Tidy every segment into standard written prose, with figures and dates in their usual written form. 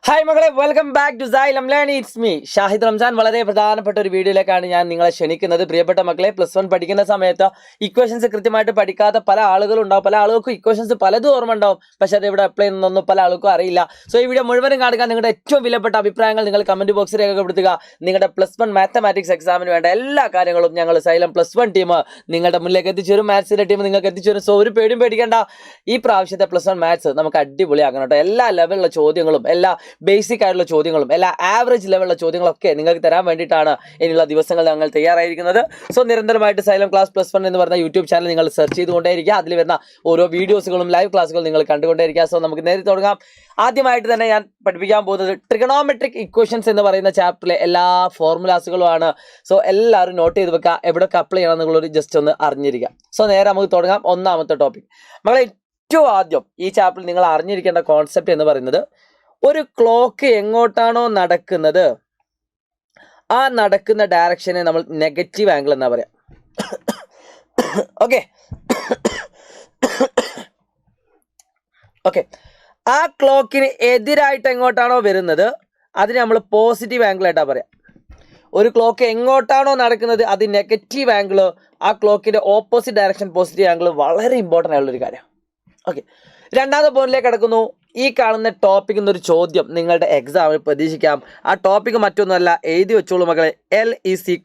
Hi മകളെ, welcome back to Xylem learning. It's me Shahid Ramzan. വളരെ പ്രധാനപ്പെട്ട ഒരു വീഡിയോയിലേക്കാണ് ഞാൻ നിങ്ങളെ ക്ഷണിക്കുന്നത്. പ്രിയപ്പെട്ട മക്കളെ, +1 പഠിക്കുന്ന സമയത്ത് ഇക്വേഷൻസ് കൃത്യമായിട്ട് പഠിക്കാത്ത പല ആളുകളും ഉണ്ടാവും. പല ആളുകൾക്കും ഇക്വേഷൻസ് പലതും ഓർമ്മ ഉണ്ടാവും, പക്ഷേ അത് ഇവിടെ അപ്ലൈ ചെയ്യുന്നൊന്നും പല ആൾക്കും അറിയില്ല. സോ ഈ വീഡിയോ മുഴുവനും കാണുക. നിങ്ങളുടെ ഏറ്റവും വിലപ്പെട്ട അഭിപ്രായങ്ങൾ നിങ്ങൾ കമന്റ് ബോക്സിൽ രേഖപ്പെടുത്തുക. നിങ്ങളുടെ +1 മാത്തമാറ്റിക്സ് എക്സാമിന് വേണ്ട എല്ലാ കാര്യങ്ങളും ഞങ്ങൾ സൈലം +1 ടീം നിങ്ങളുടെ മുന്നിലേക്ക് എത്തിച്ചേരും. മാത്സിന്റെ ടീം നിങ്ങൾക്ക് എത്തിച്ചേരും. സോ ഒരു പേടിയും പേടിക്കേണ്ട. ഈ പ്രാവശ്യത്തെ +1 മാത്സ് നമുക്ക് അടിപൊളിയാക്കണം കേട്ടോ. എല്ലാ ലെവലിലുള്ള ചോദ്യങ്ങളും, എല്ലാ ബേസിക് ആയിട്ടുള്ള ചോദ്യങ്ങളും, എല്ലാ ആവറേജ് ലെവലുള്ള ചോദ്യങ്ങളൊക്കെ നിങ്ങൾക്ക് തരാൻ വേണ്ടിയിട്ടാണ് ഇനിയുള്ള ദിവസങ്ങൾ ഞങ്ങൾ തയ്യാറായിരിക്കുന്നത്. സോ നിരന്തരമായിട്ട് സൈലം ക്ലാസ് +1 എന്ന് പറഞ്ഞ യൂട്യൂബ് ചാനൽ നിങ്ങൾ സെർച്ച് ചെയ്തുകൊണ്ടേയിരിക്കുക. അതിൽ വരുന്ന ഓരോ വീഡിയോസുകളും ലൈവ് ക്ലാസ്സുകളും നിങ്ങൾ കണ്ടുകൊണ്ടേയിരിക്കുക. സോ നമുക്ക് നേരെ തുടങ്ങാം. ആദ്യമായിട്ട് തന്നെ ഞാൻ പഠിപ്പിക്കാൻ പോകുന്നത് ട്രിഗണോമെട്രിക് ഇക്വേഷൻസ് എന്ന് പറയുന്ന ചാപ്റ്ററിലെ എല്ലാ ഫോർമുലാസുകളുമാണ്. സോ എല്ലാവരും നോട്ട് ചെയ്ത് വെക്കുക, എവിടെയൊക്കെ അപ്ലൈ ചെയ്യണം എന്നുള്ളൊരു ജസ്റ്റ് ഒന്ന് അറിഞ്ഞിരിക്കുക. സോ നേരെ നമുക്ക് തുടങ്ങാം. ഒന്നാമത്തെ ടോപ്പിക്, നമ്മളെ ഏറ്റവും ആദ്യം ഈ ചാപ്റ്ററിൽ നിങ്ങൾ അറിഞ്ഞിരിക്കേണ്ട കോൺസെപ്റ്റ് എന്ന് പറയുന്നത്, ഒരു ക്ലോക്ക് എങ്ങോട്ടാണോ നടക്കുന്നത് ആ നടക്കുന്ന ഡയറക്ഷനെ നമ്മൾ നെഗറ്റീവ് ആംഗിൾ എന്നാ പറയാം. ഓക്കെ ഓക്കെ ആ ക്ലോക്കിന് എതിരായിട്ട് എങ്ങോട്ടാണോ വരുന്നത് അതിന് നമ്മൾ പോസിറ്റീവ് ആംഗിൾ ആയിട്ടാ പറയാം. ഒരു ക്ലോക്ക് എങ്ങോട്ടാണോ നടക്കുന്നത് അത് നെഗറ്റീവ് ആംഗിൾ, ആ ക്ലോക്കിന്റെ ഓപ്പോസിറ്റ് ഡയറക്ഷൻ പോസിറ്റീവ് ആംഗിൾ. വളരെ ഇമ്പോർട്ടൻ്റ് ആയിട്ടുള്ളൊരു കാര്യം. ഓക്കെ, രണ്ടാമത്തെ പോയിന്റിലേക്ക് കിടക്കുന്നു. ഈ കാണുന്ന ടോപ്പിക് എന്നൊരു ചോദ്യം നിങ്ങളുടെ എക്സാമിൽ പ്രതീക്ഷിക്കാം. ആ ടോപ്പിക് മറ്റൊന്നുമല്ല, എഴുതി വെച്ചോളൂ മക്കളെ. L =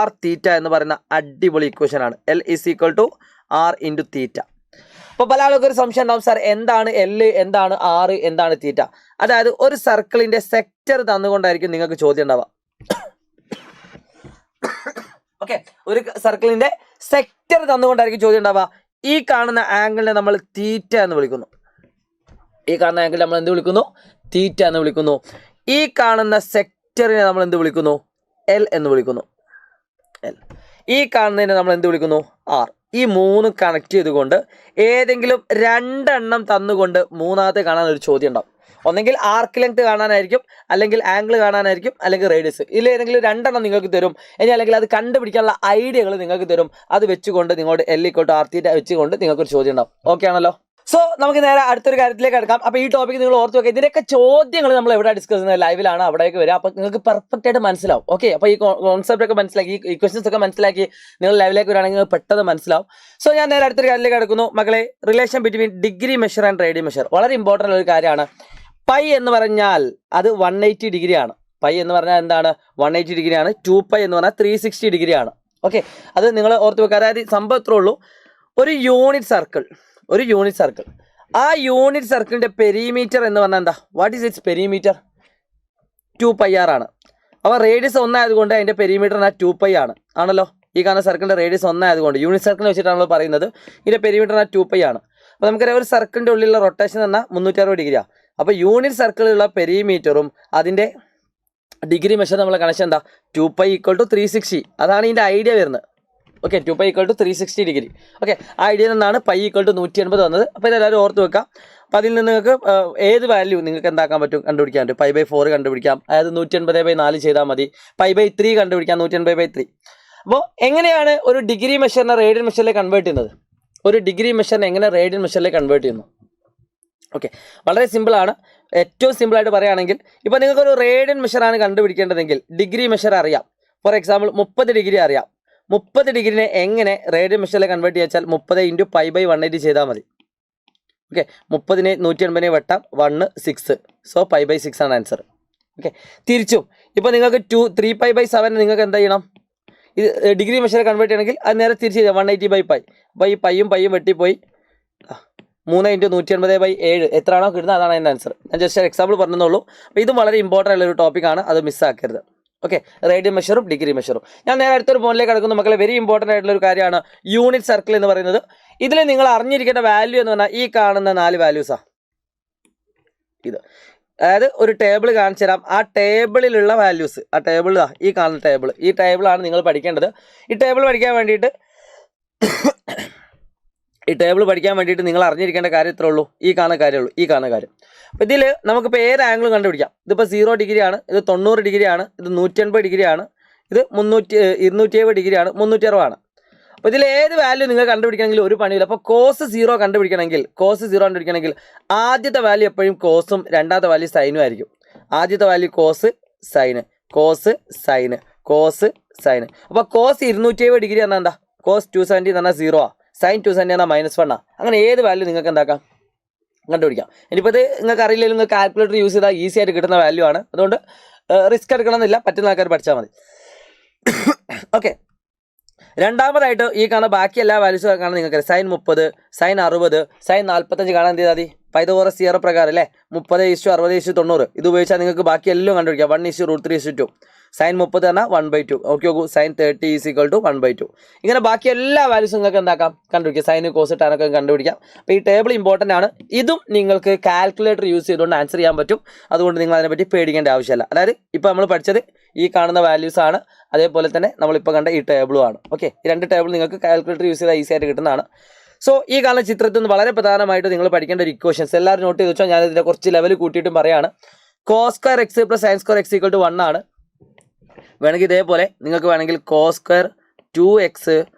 r θ എന്ന് പറയുന്ന അടിപൊളി ഇക്വേഷൻ ആണ്. L = r × θ. അപ്പോൾ പല ആൾക്കും ഒരു സംശയം ഉണ്ടാവും, സാർ എന്താണ് L, എന്താണ് r, എന്താണ് θ? അതായത് ഒരു സർക്കിളിന്റെ സെക്ടർ തന്നുകൊണ്ടായിരിക്കും നിങ്ങൾക്ക് ചോദ്യം ഉണ്ടാവുക. ഓക്കെ, ഒരു സർക്കിളിന്റെ സെക്ടർ തന്നുകൊണ്ടായിരിക്കും ചോദ്യം ഉണ്ടാവുക. ഈ കാണുന്ന ആംഗിളിനെ നമ്മൾ θ എന്ന് വിളിക്കുന്നു. ഈ കാണുന്ന ആംഗിൾ നമ്മൾ എന്ത് വിളിക്കുന്നു? θ എന്ന് വിളിക്കുന്നു. ഈ കാണുന്ന സെക്ടറിനെ നമ്മൾ എന്ത് വിളിക്കുന്നു? L എന്ന് വിളിക്കുന്നു. L. ഈ കാണുന്നതിനെ നമ്മൾ എന്ത് വിളിക്കുന്നു? R. ഈ മൂന്ന് കണക്ട് ചെയ്തുകൊണ്ട് ഏതെങ്കിലും രണ്ടെണ്ണം തന്നുകൊണ്ട് മൂന്നാമത്തെ കാണാൻ ഒരു ചോദ്യം ഉണ്ടാവും. ഒന്നെങ്കിൽ ആർക്ക് ലെങ്ത് കാണാനായിരിക്കും, അല്ലെങ്കിൽ ആംഗിൾ കാണാനായിരിക്കും, അല്ലെങ്കിൽ റേഡിയസ്. ഇതിൽ ഏതെങ്കിലും രണ്ടെണ്ണം നിങ്ങൾക്ക് തരും. ഇനി അല്ലെങ്കിൽ അത് കണ്ടുപിടിക്കാനുള്ള ഐഡിയകൾ നിങ്ങൾക്ക് തരും. അത് വെച്ചുകൊണ്ട് നിങ്ങളുടെ L = r θ വെച്ചുകൊണ്ട് നിങ്ങൾക്കൊരു ചോദ്യം ഉണ്ടാവും. ഓക്കെ ആണല്ലോ? സോ നമുക്ക് നേരെ അടുത്തൊരു കാര്യത്തിലേക്ക് കിടക്കാം. അപ്പോൾ ഈ ടോപ്പിക് നിങ്ങൾ ഓർത്ത് വെക്കുക. ഇതിൻ്റെയൊക്കെ ചോദ്യങ്ങൾ നമ്മൾ എവിടെ ഡിസ്കസ് ചെയ്യുന്നത്? ലൈവിലാണ്, അവിടേക്ക് വരിക. അപ്പോൾ നിങ്ങൾക്ക് പെർഫെക്റ്റ് ആയിട്ട് മനസ്സിലാവും. ഓക്കെ, അപ്പോൾ ഈ കോൺസെപ്റ്റ് ഒക്കെ മനസ്സിലാക്കി, ഈ ഇക്വേഷൻസ് ഒക്കെ മനസ്സിലാക്കി നിങ്ങൾ ലൈവിലേക്ക് വരികയാണെങ്കിൽ പെട്ടെന്ന് മനസ്സിലാവും. സോ ഞാൻ നേരെ അടുത്തൊരു കാര്യത്തിലേക്ക് കിടക്കുന്നു മക്കളെ. Relation between degree measure and radian measure വളരെ ഇമ്പോർട്ടൻ്റ് ഒരു കാര്യമാണ്. പൈ എന്ന് പറഞ്ഞാൽ അത് 180 ഡിഗ്രിയാണ്. പൈ എന്ന് പറഞ്ഞാൽ എന്താണ്? 180 ഡിഗ്രിയാണ്. 2π എന്ന് പറഞ്ഞാൽ 360 ഡിഗ്രിയാണ്. ഓക്കെ, അത് നിങ്ങൾ ഓർത്ത് വെക്കുക. അതായത് സംഭവം ഇത്രേ ഉള്ളൂ. ഒരു യൂണിറ്റ് സർക്കിൾ, ആ യൂണിറ്റ് സർക്കിളിന്റെ പെരിമീറ്റർ എന്ന് പറഞ്ഞാൽ എന്താ? What is it's perimeter? 2πr ആണ്. അപ്പോൾ റേഡിയസ് 1 ആയതുകൊണ്ട് അതിന്റെ പെരിമീറ്റർ 2π ആണ്. ആണല്ലോ? ഈ കാണുന്ന സർക്കിളിന്റെ റേഡിയസ് 1 ആയതുകൊണ്ട് യൂണിറ്റ് സർക്കിൾ വെച്ചിട്ടാണല്ലോ പറയുന്നത്. ഇതിന്റെ പെരിമീറ്റർ 2π ആണ്. അപ്പോൾ നമുക്കറിയാം ഒരു സർക്കിളിന്റെ ഉള്ളിലുള്ള റൊട്ടേഷൻ എന്നാൽ 360 ഡിഗ്രിയാണ്. അപ്പോൾ യൂണിറ്റ് സർക്കിളിലുള്ള പെരിമീറ്ററും അതിന്റെ ഡിഗ്രി മെഷർ നമ്മൾ കണക്ഷൻ എന്താ? 2π = 360. അതാണ് ഇതിന്റെ ഐഡിയ വരുന്നത്. Okay, 2π = 360 degree. ഓക്കെ, ആ ഐഡിയയിൽ നിന്നാണ് π = 180 വന്നത്. അപ്പോൾ ഇതെല്ലാവരും ഓർത്ത് വെക്കാം. അപ്പോൾ അതിൽ നിന്ന് നിങ്ങൾക്ക് ഏത് വാല്യൂ നിങ്ങൾക്ക് എന്താക്കാൻ പറ്റും? കണ്ടുപിടിക്കാൻ പറ്റും. π/4 കണ്ടുപിടിക്കാം. അതായത് 180/4 ചെയ്താൽ മതി. π/3 കണ്ടുപിടിക്കാം. 180/3. അപ്പോൾ എങ്ങനെയാണ് ഒരു ഡിഗ്രി മെഷറിനെ റേഡിയൻ മെഷറിലേക്ക് കൺവേർട്ട് ചെയ്യുന്നത്? ഒരു ഡിഗ്രി മെഷറിനെ എങ്ങനെ റേഡിയൻ മെഷറിലേക്ക് കൺവേർട്ട് ചെയ്യുന്നു? ഓക്കെ, വളരെ സിമ്പിളാണ്. ഏറ്റവും സിമ്പിളായിട്ട് പറയുകയാണെങ്കിൽ, ഇപ്പോൾ നിങ്ങൾക്കൊരു റേഡിയൻ മെഷറാണ് കണ്ടുപിടിക്കേണ്ടതെങ്കിൽ ഡിഗ്രി മെഷർ അറിയാം. ഫോർ എക്സാമ്പിൾ 30 ഡിഗ്രി അറിയാം. 30 ഡിഗ്രിനെ എങ്ങനെ റേഡിയൻ മെഷറിലേക്ക് കൺവേർട്ട് ചെയ്യാച്ചാൽ 30 × π/180 ചെയ്താൽ മതി. ഓക്കെ, 30നെ 180 വെട്ടാം. 1 6. സോ π/6 ആണ് ആൻസർ. ഓക്കെ, തിരിച്ചും ഇപ്പോൾ നിങ്ങൾക്ക് 3π/7 നിങ്ങൾക്ക് എന്താ ചെയ്യണം? ഇത് ഡിഗ്രി മെഷർ കൺവേർട്ട് ചെയ്യണമെങ്കിൽ അത് നേരെ തിരിച്ച് ചെയ്താൽ 180/π. അപ്പോൾ ഈ പയ്യും വെട്ടിപ്പോയി. 3 × 180/7 എത്രയാണോ കിട്ടുന്നത് അതാണ് അതിൻ്റെ ആൻസർ. ഞാൻ ജസ്റ്റ് എക്സാമ്പിൾ പറഞ്ഞെന്നുള്ളൂ. അപ്പോൾ ഇതും വളരെ ഇമ്പോർട്ടൻ്റ് ആയിട്ടുള്ള ഒരു ടോപ്പിക്കാണ്, അത് മിസ്സാക്കരുത്. ഓക്കെ, റേഡിയൻ മെഷറും ഡിഗ്രി മെഷറും. ഞാൻ നേരെ അടുത്തൊരു പോയിന്റിലേക്ക് കിടക്കുന്നു മക്കളെ. വെരി ഇമ്പോർട്ടൻ്റ് ആയിട്ടുള്ള ഒരു കാര്യമാണ് യൂണിറ്റ് സർക്കിൾ എന്ന് പറയുന്നത്. ഇതിൽ നിങ്ങൾ അറിഞ്ഞിരിക്കേണ്ട വാല്യൂ എന്ന് പറഞ്ഞാൽ ഈ കാണുന്ന 4 വാല്യൂസാണ്. ഇത് അതായത് ഒരു ടേബിൾ കാണിച്ചു തരാം. ആ ടേബിളിലുള്ള വാല്യൂസ്, ആ ടേബിൾ ഈ കാണുന്ന ടേബിൾ, ഈ ടേബിളാണ് നിങ്ങൾ പഠിക്കേണ്ടത്. ഈ ടേബിൾ പഠിക്കാൻ വേണ്ടിയിട്ട് നിങ്ങൾ അറിഞ്ഞിരിക്കേണ്ട കാര്യം ഇത്രേ ഉള്ളൂ. ഈ കാണുന്ന കാര്യം. അപ്പോൾ ഇതിൽ നമുക്കിപ്പോൾ ഏത് ആംഗിളും കണ്ടുപിടിക്കാം. ഇതിപ്പോൾ 0 ഡിഗ്രിയാണ്, ഇത് 90 ഡിഗ്രിയാണ്, ഇത് 180 ഡിഗ്രിയാണ്, ഇത് 270 ഡിഗ്രിയാണ്, 360 ആണ്. അപ്പോൾ ഇതിൽ ഏത് വാല്യൂ നിങ്ങൾ കണ്ടുപിടിക്കണമെങ്കിൽ ഒരു പണിയില്ല. അപ്പോൾ cos 0 കണ്ടുപിടിക്കണമെങ്കിൽ ആദ്യത്തെ വാല്യൂ എപ്പോഴും കോസും രണ്ടാമത്തെ വാല്യൂ സൈനും ആയിരിക്കും. ആദ്യത്തെ value cos sine, cos sine, cos sine. അപ്പോൾ കോസ് 270 ഡിഗ്രി പറഞ്ഞാൽ എന്താ? കോസ് 270 എന്ന് പറഞ്ഞാൽ 0 ആ, സൈൻ 270 എന്നാൽ -1 ആ. അങ്ങനെ ഏത് വാല്യൂ നിങ്ങൾക്ക് എന്താക്കാം കണ്ടുപിടിക്കാം. ഇനിയിപ്പോൾ ഇത് നിങ്ങൾക്ക് അറിയില്ലെങ്കിൽ നിങ്ങൾ കാൽക്കുലേറ്റർ യൂസ് ചെയ്താൽ ഈസി ആയിട്ട് കിട്ടുന്ന വാല്യൂ ആണ്. അതുകൊണ്ട് റിസ്ക് എടുക്കണമെന്നില്ല, പറ്റുന്ന ആൾക്കാർ പഠിച്ചാൽ മതി. ഓക്കെ, രണ്ടാമതായിട്ട് ഈ കാണുന്ന ബാക്കി എല്ലാ വാല്യൂസും കാണാൻ നിങ്ങൾക്ക് സൈൻ 30, സൈൻ 60, സൈൻ 45 കാണാൻ എന്ത് ചെയ്താൽ മതി? പൈതഗോറസ് തിയറം പ്രകാരം അല്ലേ 30:60:90 ഇത് ഉപയോഗിച്ചാൽ നിങ്ങൾക്ക് ബാക്കി എല്ലാം കണ്ടുപിടിക്കാം. 1:√3:2. സൈൻ 30 പറഞ്ഞാൽ 1/2. ഓക്കെ നോക്കൂ, സൈൻ 30 = 1/2. ഇങ്ങനെ ബാക്കി എല്ലാ വാല്യൂസും നിങ്ങൾക്ക് എന്താക്കാം കണ്ടുപിടിക്കാം. സൈന് കോസ് ടാനൊക്കെ കണ്ടുപിടിക്കാം. അപ്പോൾ ഈ ടേബിൾ ഇമ്പോർട്ടൻ്റ് ആണ്. ഇതും നിങ്ങൾക്ക് കാൽക്കുലേറ്റർ യൂസ് ചെയ്തുകൊണ്ട് ആൻസർ ചെയ്യാൻ പറ്റും. അതുകൊണ്ട് നിങ്ങൾ അതിനെപ്പറ്റി പേടിക്കേണ്ട ആവശ്യമില്ല. അതായത് ഇപ്പോൾ നമ്മൾ പഠിച്ചത് ഈ കാണുന്ന വാല്യൂസ് ആണ്, അതേപോലെ തന്നെ നമ്മളിപ്പോൾ കണ്ട ഈ ടേബിളും ആണ്. ഓക്കെ, ഈ രണ്ട് ടേബിൾ നിങ്ങൾക്ക് കാൽക്കുലേറ്റർ യൂസ് ചെയ്താൽ ഈസി ആയിട്ട് കിട്ടുന്നതാണ്. സോ ഈ കാണുന്ന ചിത്രത്തിൽ നിന്ന് വളരെ പ്രധാനമായിട്ട് നിങ്ങൾ പഠിക്കേണ്ട ഒരു ഇക്വേഷൻസ് എല്ലാവരും നോട്ട് ചെയ്ത് വെച്ചാൽ ഞാനിതിൻ്റെ കുറച്ച് ലെവൽ കൂട്ടിയിട്ടും പറയാണ്. cos square x + sin square x = 1 ആണ്. വേണമെങ്കിൽ ഇതേപോലെ നിങ്ങൾക്ക് വേണമെങ്കിൽ cos square 2x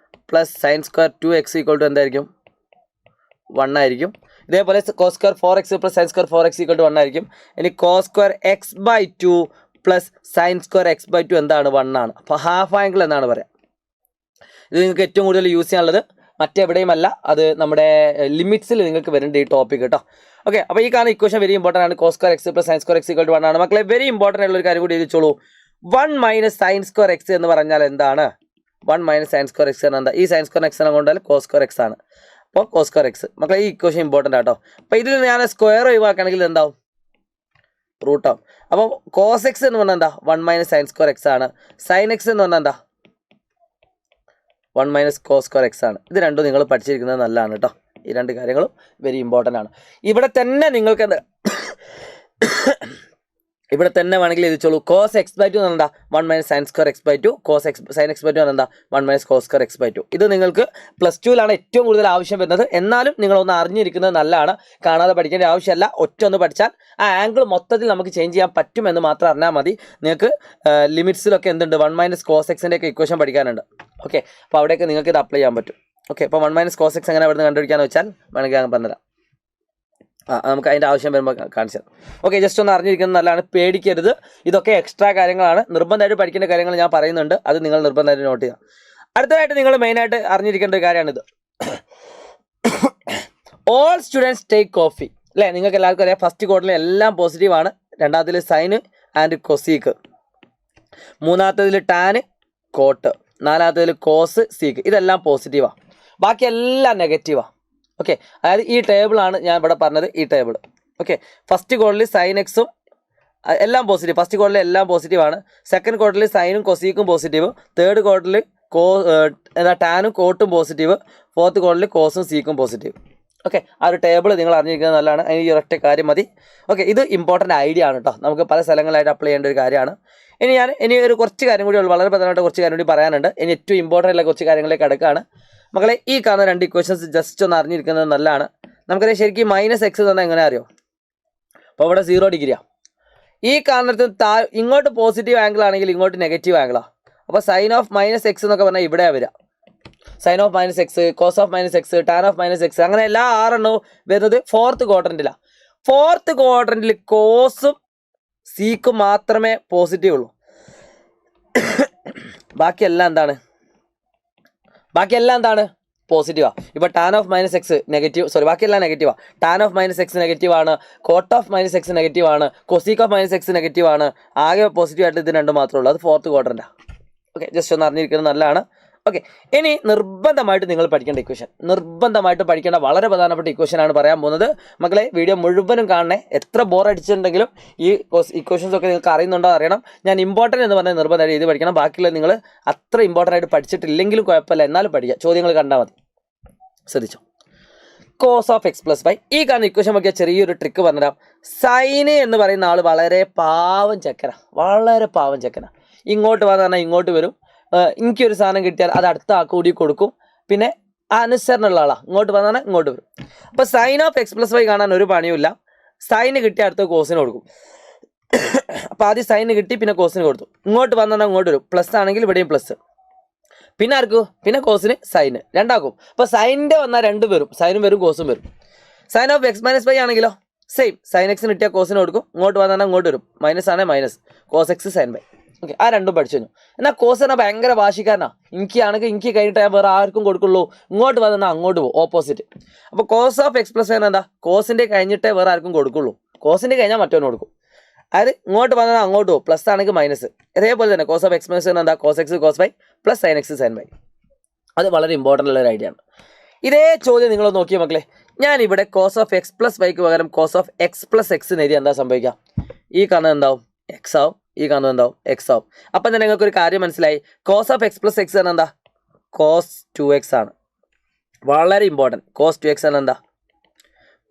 + sin square 2x = എന്തായിരിക്കും? 1 ആയിരിക്കും. ഇതേപോലെ cos square 4x + sin square 4x = 1 ആയിരിക്കും. ഇനി cos square x/2 + sin square x/2 എന്താണ്? 1 ആണ്. അപ്പോൾ ഹാഫ് ആംഗിൾ എന്നാണ് പറയാം. ഇത് നിങ്ങൾക്ക് ഏറ്റവും കൂടുതൽ യൂസ് ചെയ്യാനുള്ളത് മറ്റെവിടെയുമല്ല, അത് നമ്മുടെ ലിമിറ്റ്സിൽ നിങ്ങൾക്ക് വരുന്നുണ്ട് ഈ ടോപ്പിക് കേട്ടോ. ഓക്കെ, അപ്പോൾ ഈ കാണുന്ന ഇക്വേഷൻ വെരി ഇമ്പോർട്ടൻ്റ് ആണ്. cos square x + sin square x = 1 ആണ്. മക്കളെ വെരി ഇമ്പോർട്ടൻ്റ് ആയിട്ടുള്ള ഒരു കാര്യം കൂടി എഴുതിച്ചോളൂ. 1 - sin square x എന്ന് പറഞ്ഞാൽ എന്താണ്? 1 - sin square x എന്ന് എന്താ? ഈ sin square x കൊണ്ടാൽ cos square x ആണ്. അപ്പോൾ cos square x മക്കളെ ഈ ഇക്വേഷൻ ഇമ്പോർട്ടൻ്റ് ആട്ടോ. അപ്പോൾ ഇതിൽ ഞാൻ സ്ക്വയർ ഒഴിവാക്കുകയാണെങ്കിൽ എന്താവും? റൂട്ട് ആവും. അപ്പോൾ cos x എന്ന് പറഞ്ഞാൽ എന്താ? 1 - sin square x ആണ്. sin x എന്ന് പറഞ്ഞാൽ എന്താ? 1 - cos square x ആണ്. ഇത് രണ്ടും നിങ്ങൾ പഠിച്ചിരിക്കുന്നത് നല്ലതാണ് കേട്ടോ. ഈ രണ്ട് കാര്യങ്ങളും വെരി ഇമ്പോർട്ടൻ്റ് ആണ്. ഇവിടെ തന്നെ നിങ്ങൾക്ക് എന്താ ഇവിടെ തന്നെ വേണമെങ്കിൽ എഴുതിച്ചോളൂ. cos x/2 എന്ന് എന്താ? 1 - sin square x/2. cos x sin x/2 എന്താ? 1 - cos square x/2. ഇത് നിങ്ങൾക്ക് +2ലാണ് ഏറ്റവും കൂടുതൽ ആവശ്യം വരുന്നത്. എന്നാലും നിങ്ങളൊന്ന് അറിഞ്ഞിരിക്കുന്നത് നല്ലതാണ്. കാണാതെ പഠിക്കേണ്ട ആവശ്യമല്ല. ഒറ്റ ഒന്ന് പഠിച്ചാൽ ആ ആംഗിൾ മൊത്തത്തിൽ നമുക്ക് ചേഞ്ച് ചെയ്യാൻ പറ്റുമെന്ന് മാത്രം അറിഞ്ഞാൽ മതി. നിങ്ങൾക്ക് ലിമിറ്റ്സിലൊക്കെ എന്തുണ്ട്? 1 - cos x ഒക്കെ ഇക്വേഷൻ പഠിക്കാനുണ്ട്. ഓക്കെ, അപ്പോൾ അവിടെയൊക്കെ നിങ്ങൾക്ക് ഇത് അപ്ലൈ ചെയ്യാൻ പറ്റും. ഓക്കെ, അപ്പോൾ 1 - cos x എങ്ങനെ അവിടെ നിന്ന് കണ്ടുപിടിക്കാന്ന് വെച്ചാൽ വേണമെങ്കിൽ ഞാൻ പറഞ്ഞുതരാം. നമുക്ക് അതിൻ്റെ ആവശ്യം വരുമ്പോൾ കാണിച്ചു തരാം. ഓക്കെ, ജസ്റ്റ് ഒന്ന് അറിഞ്ഞിരിക്കുന്നത് നല്ലതാണ്. പേടിക്കരുത്. ഇതൊക്കെ എക്സ്ട്രാ കാര്യങ്ങളാണ്. നിർബന്ധമായിട്ട് പഠിക്കേണ്ട കാര്യങ്ങൾ ഞാൻ പറയുന്നുണ്ട്. അത് നിങ്ങൾ നിർബന്ധമായിട്ട് നോട്ട് ചെയ്യുക. അടുത്തതായിട്ട് നിങ്ങൾ മെയിനായിട്ട് അറിഞ്ഞിരിക്കേണ്ട ഒരു കാര്യമാണിത്. ഓൾ സ്റ്റുഡൻസ് ടേക്ക് കോഫി അല്ലേ? നിങ്ങൾക്ക് എല്ലാവർക്കും അറിയാം. ഫസ്റ്റ് ക്വാർട്ടറിൽ എല്ലാം പോസിറ്റീവാണ്. രണ്ടാമത്തിൽ സൈന് ആൻഡ് കൊസീക്ക്, മൂന്നാമത്തതിൽ ടാന് കോട്ട്, നാലാമത്തതിൽ കോസ് സീക്ക്. ഇതെല്ലാം പോസിറ്റീവാണ്. ബാക്കി എല്ലാം നെഗറ്റീവാണ്. ഓക്കെ, അതായത് ഈ ടേബിളാണ് ഞാൻ ഇവിടെ പറഞ്ഞത്. ഈ ടേബിൾ ഓക്കെ, ഫസ്റ്റ് ക്വാർട്ടറിൽ സൈൻ എക്സും എല്ലാം പോസിറ്റീവ്. ഫസ്റ്റ് ക്വാർട്ടറിൽ എല്ലാം പോസിറ്റീവാണ്. സെക്കൻഡ് ക്വാർട്ടറിൽ സൈനും കൊസീക്കും പോസിറ്റീവ്. തേർഡ് ക്വാർട്ടറിൽ ടാനും കോട്ടും പോസിറ്റീവ്. ഫോർത്ത് ക്വാർട്ടറിൽ കോസും സീക്കും പോസിറ്റീവ്. ഓക്കെ, ആ ഒരു ടേബിൾ നിങ്ങൾ അറിഞ്ഞിരിക്കുന്നത് നല്ലതാണ്. അതിന് ഈ ഒരൊറ്റ കാര്യം മതി. ഓക്കെ, ഇത് ഇമ്പോർട്ടൻ്റ് ഐഡിയ ആണ് കേട്ടോ. നമുക്ക് പല സ്ഥലങ്ങളിലായിട്ട് അപ്ലൈ ചെയ്യേണ്ട ഒരു കാര്യമാണ്. ഇനി ഒരു കുറച്ച് കാര്യം കൂടി ഉള്ളൂ. വളരെ പ്രധാനമായിട്ട് കുറച്ച് കാര്യം കൂടി പറയാനുണ്ട്. ഇനി ഏറ്റവും ഇമ്പോർട്ടൻ്റ് ആയിട്ടുള്ള കുറച്ച് കാര്യങ്ങളിലേക്ക് അടുക്കുകയാണ്. മക്കളെ ഈ കാണുന്ന രണ്ട് ഇക്വേഷൻസ് ജസ്റ്റ് ഒന്ന് അറിഞ്ഞിരിക്കുന്നത് നല്ലതാണ്. നമുക്കറിയാം ശരിക്കും -x തന്നെ എങ്ങനെ അറിയോ? അപ്പോൾ ഇവിടെ 0 ഡിഗ്രിയാണ്. ഈ കാണുന്നത് ഇങ്ങോട്ട് പോസിറ്റീവ് ആംഗിൾ ആണെങ്കിൽ ഇങ്ങോട്ട് നെഗറ്റീവ് ആംഗിളാണ്. അപ്പോൾ സൈൻ ഓഫ് -x എന്നൊക്കെ പറഞ്ഞാൽ ഇവിടെയാണ് വരിക. Sine of -x, cos of -x, tan of -x, അങ്ങനെ എല്ലാ 6 എണ്ണവും വരുന്നത് ഫോർത്ത് ക്വാഡ്രൻറ്റിലാണ്. ഫോർത്ത് ക്വാഡ്രൻറ്റിൽ കോസും സീക്കും മാത്രമേ പോസിറ്റീവ് ഉള്ളൂ. ബാക്കിയെല്ലാം എന്താണ്? പോസിറ്റീവാണ്. ഇപ്പോൾ ടാൻ ഓഫ് -x നെഗറ്റീവ്, ബാക്കിയെല്ലാം നെഗറ്റീവാണ്. ടാൻ ഓഫ് -x നെഗറ്റീവാണ്. കോട്ട് ഓഫ് -x നെഗറ്റീവാണ്. കൊസീക്ക് ഓഫ് -x നെഗറ്റീവാണ്. ആകെ പോസിറ്റീവായിട്ട് ഇത് രണ്ടും മാത്രമേ ഉള്ളൂ. അത് ഫോർത്ത് ക്വാഡ്രൻറ്റാണ്. ഓക്കെ, ജസ്റ്റ് ഒന്ന് അറിഞ്ഞിരിക്കുന്നത് നല്ലതാണ്. ഓക്കെ, ഇനി നിർബന്ധമായിട്ട് നിങ്ങൾ പഠിക്കേണ്ട ഇക്വേഷൻ, നിർബന്ധമായിട്ട് പഠിക്കേണ്ട വളരെ പ്രധാനപ്പെട്ട ഇക്വേഷനാണ് പറയാൻ പോകുന്നത്. മക്കളെ വീഡിയോ മുഴുവനും കാണണേ. എത്ര ബോർ അടിച്ചിട്ടുണ്ടെങ്കിലും ഈ ഇക്വേഷൻസ് ഒക്കെ നിങ്ങൾക്ക് അറിയുന്നുണ്ടോ അറിയണം. ഞാൻ ഇമ്പോർട്ടൻ്റ് എന്ന് പറഞ്ഞാൽ നിർബന്ധമായിട്ട് ഇത് പഠിക്കണം. ബാക്കിയുള്ള നിങ്ങൾ അത്ര ഇമ്പോർട്ടൻ്റ് ആയിട്ട് പഠിച്ചിട്ടില്ലെങ്കിലും കുഴപ്പമില്ല, എന്നാലും പഠിക്കുക. ചോദ്യങ്ങൾ കണ്ടാൽ മതി. ശ്രദ്ധിച്ചോ. cos of x + y. ഈ കാണുന്ന ഇക്വേഷൻ നോക്കിയാൽ ചെറിയൊരു ട്രിക്ക് പറഞ്ഞുതരാം. സൈന് എന്ന് പറയുന്ന ആൾ വളരെ പാവം ചെക്കനാണ്. ഇങ്ങോട്ട് വന്നാൽ ഇങ്ങോട്ട് വരും. എനിക്കൊരു സാധനം കിട്ടിയാൽ അത് അടുത്ത ആൾക്ക് കൂടി കൊടുക്കും. പിന്നെ അനുസരണമുള്ള ആളാണ്. ഇങ്ങോട്ട് വന്നാൽ ഇങ്ങോട്ട് വരും. അപ്പോൾ സൈൻ ഓഫ് x + y കാണാൻ ഒരു പണിയുമില്ല. സൈന് കിട്ടിയ അടുത്ത കോസിന് കൊടുക്കും. അപ്പോൾ ആദ്യം സൈന് കിട്ടി, പിന്നെ കോസിന് കൊടുത്തു. ഇങ്ങോട്ട് വന്നാൽ ഇങ്ങോട്ട് വരും. പ്ലസ് ആണെങ്കിൽ ഇവിടെയും പ്ലസ്. പിന്നെ ആർക്കും? പിന്നെ കോസിന് സൈന് രണ്ടാക്കും. അപ്പോൾ സൈനിൻ്റെ വന്നാൽ 2 വരും. സൈനും വരും, കോസും വരും. സൈൻ ഓഫ് x - y ആണെങ്കിലോ സെയിം സൈൻ എക്സിന് കിട്ടിയാൽ കോസിന് കൊടുക്കും, ഇങ്ങോട്ട് വന്നാൽ അങ്ങോട്ട് വരും, മൈനസ് ആണെങ്കിൽ minus cos x sine by. Okay, ആ രണ്ടും പഠിച്ചു കഴിഞ്ഞു. എന്നാൽ കോസ് എന്നാൽ ഭയങ്കര വാശിക്കാരനാണ്, എനിക്കാണെങ്കിൽ എനിക്ക് കഴിഞ്ഞിട്ട് ഞാൻ വേറെ ആർക്കും കൊടുക്കുള്ളൂ, ഇങ്ങോട്ട് വന്നാൽ അങ്ങോട്ട് പോകും, ഓപ്പോസിറ്റ്. അപ്പോൾ cos of x plus y എന്താ, കോസിൻ്റെ കഴിഞ്ഞിട്ടേ വേറെ ആർക്കും കൊടുക്കുള്ളൂ, കോസിൻ്റെ കഴിഞ്ഞാൽ മറ്റവന് കൊടുക്കും. അതായത് ഇങ്ങോട്ട് വന്നാൽ അങ്ങോട്ട് പോകും, പ്ലസ് ആണെങ്കിൽ മൈനസ്. ഇതേപോലെ തന്നെ കോസ് ഓഫ് എക്സ് പ്ലസ് എന്താ, cos x cos y plus sine x sine y. അത് വളരെ ഇമ്പോർട്ടൻ്റ് ഉള്ള ഒരു ഐഡിയ ആണ്. ഇതേ ചോദ്യം നിങ്ങൾ നോക്കിയ മക്കളെ, ഞാനിവിടെ കോസ് ഓഫ് എക്സ് പ്ലസ് വൈക്ക് പകരം cos of x plus x എഴുതി എന്താ സംഭവിക്കുക, ഈ കാണുന്നത് എന്താവും, എക്സ് ആവും, ഈ കാണുന്നത് എന്താവും, എക്സ് ആവും. അപ്പം തന്നെ നിങ്ങൾക്ക് ഒരു കാര്യം മനസ്സിലായി, cos of x plus x ആണ് എന്താ, കോസ് 2x ആണ്. വളരെ ഇമ്പോർട്ടൻറ്റ്, കോസ് 2x ആണ് എന്താ,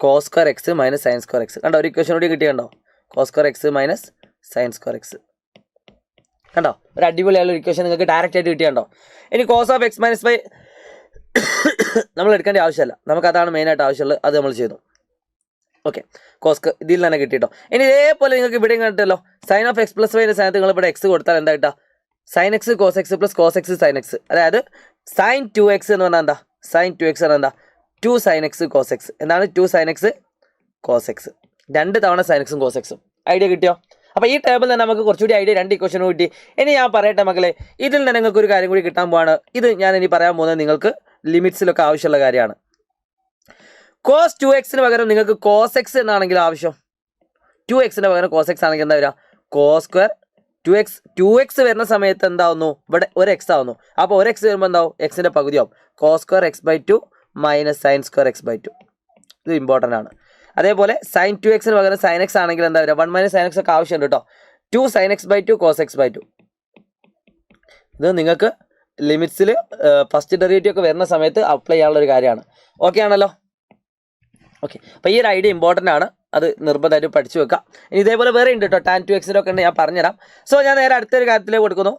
cos square x minus sine square x. കണ്ടോ, ഒരു ഇക്വേഷൻ കൂടി കിട്ടിയുണ്ടോ, cos square x minus sine square x. കണ്ടോ, ഒരു അടിപൊളിയായുള്ള ഒരു ഇക്വേഷൻ നിങ്ങൾക്ക് ഡയറക്റ്റ് ആയിട്ട് കിട്ടിയുണ്ടോ. ഇനി cos of x minus y നമ്മൾ എടുക്കേണ്ട ആവശ്യമില്ല, നമുക്ക് അതാണ് മെയിനായിട്ട് ആവശ്യമുള്ളത്, അത് നമ്മൾ ചെയ്തു. ഓക്കെ, കോസ്ക്ക് ഇതിൽ തന്നെ കിട്ടിയിട്ടോ. ഇനി ഇതേപോലെ നിങ്ങൾക്ക് ഇവിടെയും കണ്ടിട്ടല്ലോ, സൈൻ ഓഫ് എക്സ് പ്ലസ് വൈൻ്റെ സ്ഥാനത്ത് നിങ്ങൾ ഇവിടെ എക്സ് കൊടുത്താൽ എന്താ കിട്ടുക, sine x cos x plus cos x sine x. അതായത് സൈൻ 2x എന്ന് പറഞ്ഞാൽ എന്താ, സൈൻ 2x എന്ന് എന്താ, 2 സൈൻ എക്സ് കോസ് എക്സ്. എന്താണ് 2 സൈൻ എക്സ് കോസ് എക്സ്, 2 തവണ സൈൻ എക്സും കോസ് എക്സും. ഐഡിയ കിട്ടിയോ? അപ്പോൾ ഈ ടേബിൾ തന്നെ നമുക്ക് കുറച്ചുകൂടി ഐഡിയ, 2 ഇക്വേഷനും കിട്ടി. ഇനി ഞാൻ പറയട്ടെ മക്കളെ, ഇതിൽ നിന്ന് നിങ്ങൾക്ക് ഒരു കാര്യം കൂടി കിട്ടാൻ പോവാണ്. ഇത് ഞാൻ ഇനി പറയാൻ പോകുന്നത് നിങ്ങൾക്ക് ലിമിറ്റ്സിലൊക്കെ ആവശ്യമുള്ള കാര്യമാണ്. കോസ് 2xന് പകരം നിങ്ങൾക്ക് കോസ് എക്സ് എന്നാണെങ്കിൽ ആവശ്യം, 2xന് പകരം കോസ് എക്സ് ആണെങ്കിൽ എന്താ വരിക, കോസ് സ്ക്വയർ 2x വരുന്ന സമയത്ത് എന്താവുന്നു, ഇവിടെ ഒരു എക്സ് ആവുന്നു. അപ്പോൾ ഒരു എക്സ് വരുമ്പോൾ എന്താവും, എക്സിൻ്റെ പകുതിയാവും, cos square x by 2 minus sine square x by 2. ഇത് ഇമ്പോർട്ടൻ്റ് ആണ്. അതേപോലെ സൈൻ 2xന് പകരം സൈൻ എക്സ് ആണെങ്കിൽ എന്താ വരിക, 1 മൈനസ് സൈൻ എക്സ് ഒക്കെ ആവശ്യമുണ്ട് കേട്ടോ. 2 sine x by 2 cos x by 2. ഇത് നിങ്ങൾക്ക് ലിമിറ്റ്സിൽ ഫസ്റ്റ് ഡെറിവേറ്റീവ് ഒക്കെ വരുന്ന സമയത്ത് അപ്ലൈ ചെയ്യാനുള്ള ഒരു കാര്യമാണ്. ഓക്കെ ആണല്ലോ? ഓക്കെ, അപ്പോൾ ഈ ഒരു ഐഡിയ ഇമ്പോർട്ടൻ്റ് ആണ്, അത് നിർബന്ധമായിട്ട് പഠിച്ചു വെക്കാം. ഇനി ഇതേപോലെ വേറെ ഉണ്ട് കേട്ടോ, tan 2x ഒക്കെ ഉണ്ട്, ഞാൻ പറഞ്ഞുതരാം. സോ ഞാൻ നേരെ അടുത്തൊരു കാര്യത്തിലേക്ക് കൊടുക്കുന്നു.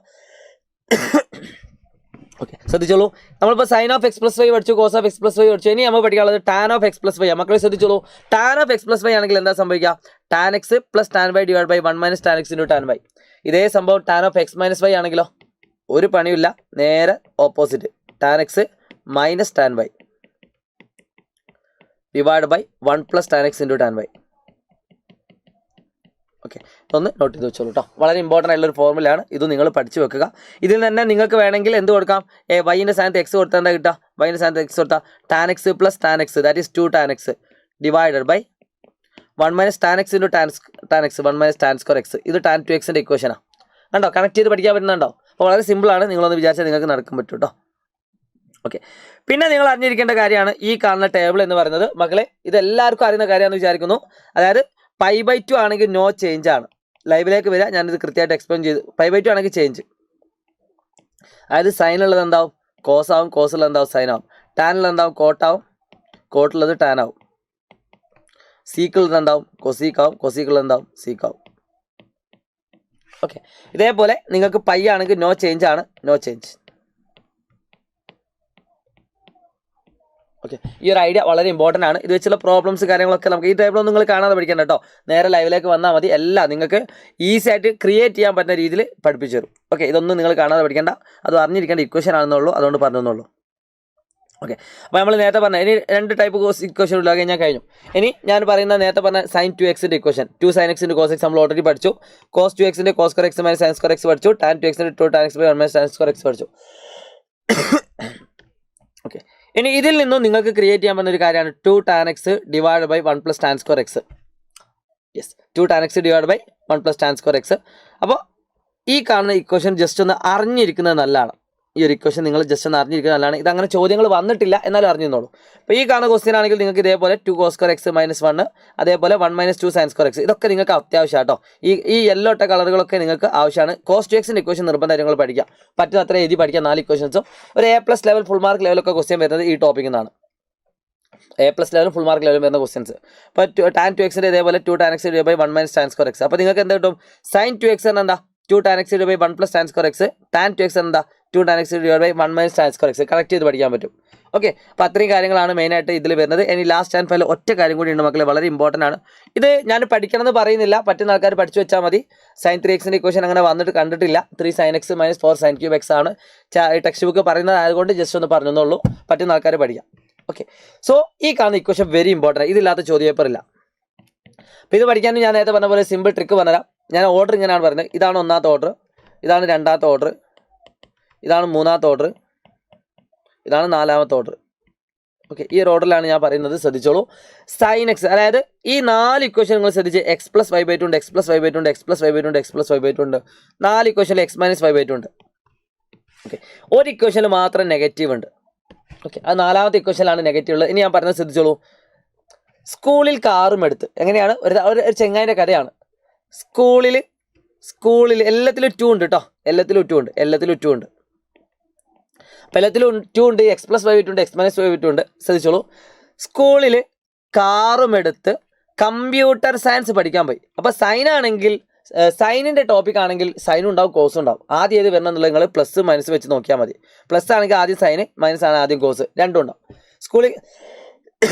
ഓക്കെ, ശ്രദ്ധിച്ചോളൂ, നമ്മളിപ്പോൾ sine of x plus y പഠിച്ചു, cos of x plus y പഠിച്ചു. ഇനി നമ്മൾ പഠിക്കാനുള്ളത് tan of x plus y. മക്കളെ ശ്രദ്ധിച്ചോളൂ, tan of x plus y ആണെങ്കിൽ എന്താ സംഭവിക്കുക, tan x plus tan y divide by 1 minus tan x into tan y. ഇതേ സംഭവം tan of x minus y ആണെങ്കിലോ, ഒരു പണിയില്ല, നേരെ opposite, tan x minus tan y divide by 1 plus tan x into tan y. Okay, ഒന്ന് note ചെയ്ത് വെച്ചോളൂ കേട്ടോ, വളരെ ഇമ്പോർട്ടൻ്റ് ആയിട്ടുള്ളൊരു ഫോർമുലയാണ്, ഇത് നിങ്ങൾ പഠിച്ചു വെക്കുക. ഇതിൽ തന്നെ നിങ്ങൾക്ക് വേണമെങ്കിൽ എന്ത് കൊടുക്കാം, വൈൻ്റെ സ്ഥാനത്ത് എക്സ് കൊടുത്താൽ എന്താ കിട്ടുക, വൈൻ്റെ സ്ഥാനത്ത് എക്സ് കൊടുത്താൽ tan x plus tan x that is 2 tan x divided by 1 minus tan x into tan x 1 minus tan square x. ഇത് ടാൻ 2xൻ്റെ ഇക്വേഷനാണ്. കണ്ടോ, കണക്ട് ചെയ്ത് പഠിക്കാൻ പറ്റുന്നുണ്ടോ? അപ്പോൾ വളരെ സിമ്പിളാണ്, നിങ്ങളൊന്ന് വിചാരിച്ചാൽ നിങ്ങൾക്ക് നടക്കാൻ പറ്റും കേട്ടോ. ഓക്കെ, പിന്നെ നിങ്ങൾ അറിഞ്ഞിരിക്കേണ്ട കാര്യമാണ് ഈ കാണുന്ന ടേബിൾ എന്ന് പറയുന്നത്. മക്കളെ, ഇത് എല്ലാവർക്കും അറിയുന്ന കാര്യമാണെന്ന് വിചാരിക്കുന്നു. അതായത് π/2 ആണെങ്കിൽ നോ ചേഞ്ച് ആണ്. ലൈവിലേക്ക് വരിക, ഞാനിത് കൃത്യമായിട്ട് എക്സ്പ്ലെയിൻ ചെയ്തു. π/2 ആണെങ്കിൽ ചേഞ്ച്, അതായത് സൈനുള്ളത് എന്താവും, കോസ് ആവും, കോസുള്ളത് എന്താവും, സൈൻ ആവും. ടാനുള്ളത് എന്താവും, കോട്ടാവും, കോട്ടുള്ളത് ടാൻ ആവും. സീക്കുള്ളത് എന്താവും, കൊസീക്കാവും, കൊസീക്കുള്ളത് എന്താവും, സീക്കാവും. ഓക്കെ, ഇതേപോലെ നിങ്ങൾക്ക് പൈ ആണെങ്കിൽ നോ ചേഞ്ച് ആണ്, നോ ചേഞ്ച്. ഓക്കെ, ഈ ഒരു ഐഡിയ വളരെ ഇമ്പോർട്ടൻ്റ് ആണ്. ഇത് വെച്ചുള്ള പ്രോബ്ലംസ് കാര്യങ്ങളൊക്കെ നമുക്ക് ഈ ടൈപ്പിലൊന്നും നിങ്ങൾ കാണാതെ പഠിക്കണം കേട്ടോ. നേരെ ലൈവിലേക്ക് വന്നാൽ മതി, എല്ലാം നിങ്ങൾക്ക് ഈസി ആയിട്ട് ക്രിയേറ്റ് ചെയ്യാൻ പറ്റുന്ന രീതിയിൽ പഠിപ്പിച്ചു തരും. ഓക്കെ, ഇതൊന്നും നിങ്ങൾ കാണാതെ പഠിക്കേണ്ട, അത് അറിഞ്ഞിരിക്കേണ്ട ഇക്വേഷൻ ആണെന്നുള്ളൂ, അതുകൊണ്ട് പറഞ്ഞെന്നുള്ളൂ. ഓക്കെ, അപ്പോൾ നമ്മൾ നേരത്തെ പറഞ്ഞ ഇനി 2 ടൈപ്പ് ഇക്വേഷൻ ഉള്ളതൊക്കെ ഞാൻ കഴിഞ്ഞു. ഇനി ഞാൻ പറയുന്ന നേരത്തെ പറഞ്ഞ സൈൻ 2xൻ്റെ ഇക്വേഷൻ, 2 സൈൻ എക്സിൻ്റെ കോസ് എക്സ് നമ്മൾ ഓൾറെഡി പഠിച്ചു. കോസ് 2xൻ്റെ cos square x minus sine square x പഠിച്ചു. ടാൻ 2xൻ്റെ 2 tan x by 1 minus tan square x പഠിച്ചു. ഓക്കെ, ഇനി ഇതിൽ നിന്നും നിങ്ങൾക്ക് ക്രിയേറ്റ് ചെയ്യാൻ പറ്റുന്ന ഒരു കാര്യമാണ് 2 tan x divide by 1 plus tan square x. Yes, 2 tan x divide by 1 plus tan square x. അപ്പോൾ ഈ കാണുന്ന ഇക്വേഷൻ ജസ്റ്റ് ഒന്ന് അറിഞ്ഞിരിക്കുന്നത് നല്ലതാണ്. ഈ ഒരു ഇക്വേഷൻ നിങ്ങൾ ജസ്റ്റ് ഒന്ന് അറിഞ്ഞിരിക്കുന്നത് നല്ലതാണ്. ഇതങ്ങനെ ചോദ്യങ്ങൾ വന്നിട്ടില്ല, എന്നാലും അറിഞ്ഞിരുന്നോളൂ. അപ്പോൾ ഈ കാണുന്ന ക്വസ്റ്റ്യൻ ആണെങ്കിൽ നിങ്ങൾക്ക് ഇതേപോലെ 2 കോസ് സ്ക്വയർ എക്സ് മൈനസ് 1, അതേപോലെ 1 മൈനസ് 2 സൈൻ സ്ക്വയർ എക്സ്, ഇതൊക്കെ നിങ്ങൾക്ക് അത്യാവശ്യമാണ് കേട്ടോ. ഈ യെല്ലോ ഇട്ട കളറുകളൊക്കെ നിങ്ങൾക്ക് ആവശ്യമാണ്. കോസ് 2xൻ്റെ ഇക്വേഷൻ നിർബന്ധം നിങ്ങൾ പഠിക്കുക, പറ്റുന്ന അത്ര എഴുതി പഠിക്കുക. 4 ഇക്വേഷൻസും ഒരു A+ ലെവൽ ഫുൾ മാർക്ക് ലെവലൊക്കെ ക്വസ്റ്റ്യൻ വരുന്നത് ഈ ടോപ്പിക്കിൽ നിന്നാണ്. A+ ലെവലും ഫുൾ മാർക്ക് ലെവലും വരുന്ന ക്വസ്റ്റ്യൻസ്. അപ്പോൾ ടാൻ 2xൻ്റെ ഇതേപോലെ 2 tan x divide by 1 minus tan square x. അപ്പോൾ നിങ്ങൾക്ക് എന്താ കിട്ടും, സൈൻ 2x എന്താ 2 tan x divide by 1 plus tan square x. Tan 2x എന്താ 2 tan x divide by 1 minus tan square x. Correct ചെയ്ത് പഠിക്കാൻ പറ്റും. ഓക്കെ, അപ്പോൾ അത്രയും കാര്യങ്ങളാണ് മെയിനായിട്ട് ഇതിൽ വരുന്നത്. ഇനി ലാസ്റ്റ് ആൻഡ് ഫൈനൽ ഒറ്റ കാര്യം കൂടി ഉണ്ട് മക്കളെ, വളരെ ഇമ്പോർട്ടൻ്റ് ആണ്. ഇത് ഞാൻ പഠിക്കണമെന്ന് പറയുന്നില്ല, പറ്റുന്ന ആൾക്കാർ പഠിച്ചു വെച്ചാൽ മതി. സൈൻ 3xൻ്റെ ഇക്വേഷൻ അങ്ങനെ വന്നിട്ട് കണ്ടിട്ടില്ല. 3 sine x minus 4 sine cube x ആണ് ടെക്സ്റ്റ് ബുക്ക് പറയുന്നത്, അതുകൊണ്ട് ജസ്റ്റ് ഒന്ന് പറഞ്ഞെന്നുള്ളൂ. പറ്റുന്ന ആൾക്കാർ പഠിക്കാം. ഓക്കെ, സോ ഈ കാണുന്ന ഇക്വേഷൻ വെരി ഇമ്പോർട്ടൻ്റ്, ഇതില്ലാത്ത ചോദ്യപേപ്പർ ഇല്ല. അപ്പോൾ ഇത് പഠിക്കാൻ ഞാൻ നേരത്തെ പറഞ്ഞ പോലെ സിമ്പിൾ ട്രിക്ക് പറഞ്ഞുതരാം. ഞാൻ ഓർഡർ ഇങ്ങനെയാണ് പറയുന്നത്. ഇതാണ് ഒന്നാമത്തെ ഓർഡർ, ഇതാണ് രണ്ടാമത്തെ ഓർഡർ, ഇതാണ് മൂന്നാമത്തെ ഓർഡർ, ഇതാണ് നാലാമത്തെ ഓർഡർ. ഓക്കെ, ഈ ഒരു ഓർഡറിലാണ് ഞാൻ പറയുന്നത്, ശ്രദ്ധിച്ചോളൂ. സൈൻ എക്സ്, അതായത് ഈ 4 ഇക്വേഷൻ നിങ്ങൾ ശ്രദ്ധിച്ച് x plus y by two ഉണ്ട്, x plus y by two ഉണ്ട്, x plus y by two ഉണ്ട്, x plus y by two ഉണ്ട്. 4 ഇക്വേഷനിൽ x minus y by two ഉണ്ട്. ഓക്കെ, ഒരു ഇക്വേഷനിൽ മാത്രം നെഗറ്റീവ് ഉണ്ട്. ഓക്കെ, അത് 4ാമത്തെ ഇക്വേഷനിലാണ് നെഗറ്റീവ് ഉള്ളത്. ഇനി ഞാൻ പറഞ്ഞത് ശ്രദ്ധിച്ചോളൂ. സ്കൂളിൽ കാറും എടുത്ത്, എങ്ങനെയാണ് ഒരു ചെങ്ങായിൻ്റെ കഥയാണ്. സ്കൂളിൽ എല്ലാത്തിലും 2 ഉണ്ട് കേട്ടോ, എല്ലാത്തിലും 2 ഉണ്ട്. അപ്പോൾ എല്ലാത്തിലും 2 ഉണ്ട്, x plus y by two ഉണ്ട്, x minus y by two ഉണ്ട്. ശ്രദ്ധിച്ചോളൂ. സ്കൂളിൽ കാറും എടുത്ത് കമ്പ്യൂട്ടർ സയൻസ് പഠിക്കാൻ പോയി. അപ്പോൾ സൈനാണെങ്കിൽ സൈനിൻ്റെ ടോപ്പിക് ആണെങ്കിൽ സൈനും ഉണ്ടാവും കോസും ഉണ്ടാവും. ആദ്യം ഏത് വരണം എന്നുള്ളത് നിങ്ങൾ പ്ലസ് മൈനസ് വെച്ച് നോക്കിയാൽ മതി. പ്ലസ് ആണെങ്കിൽ ആദ്യം സൈന്, മൈനസ് ആണ് ആദ്യം കോസ്, രണ്ടും ഉണ്ടാവും.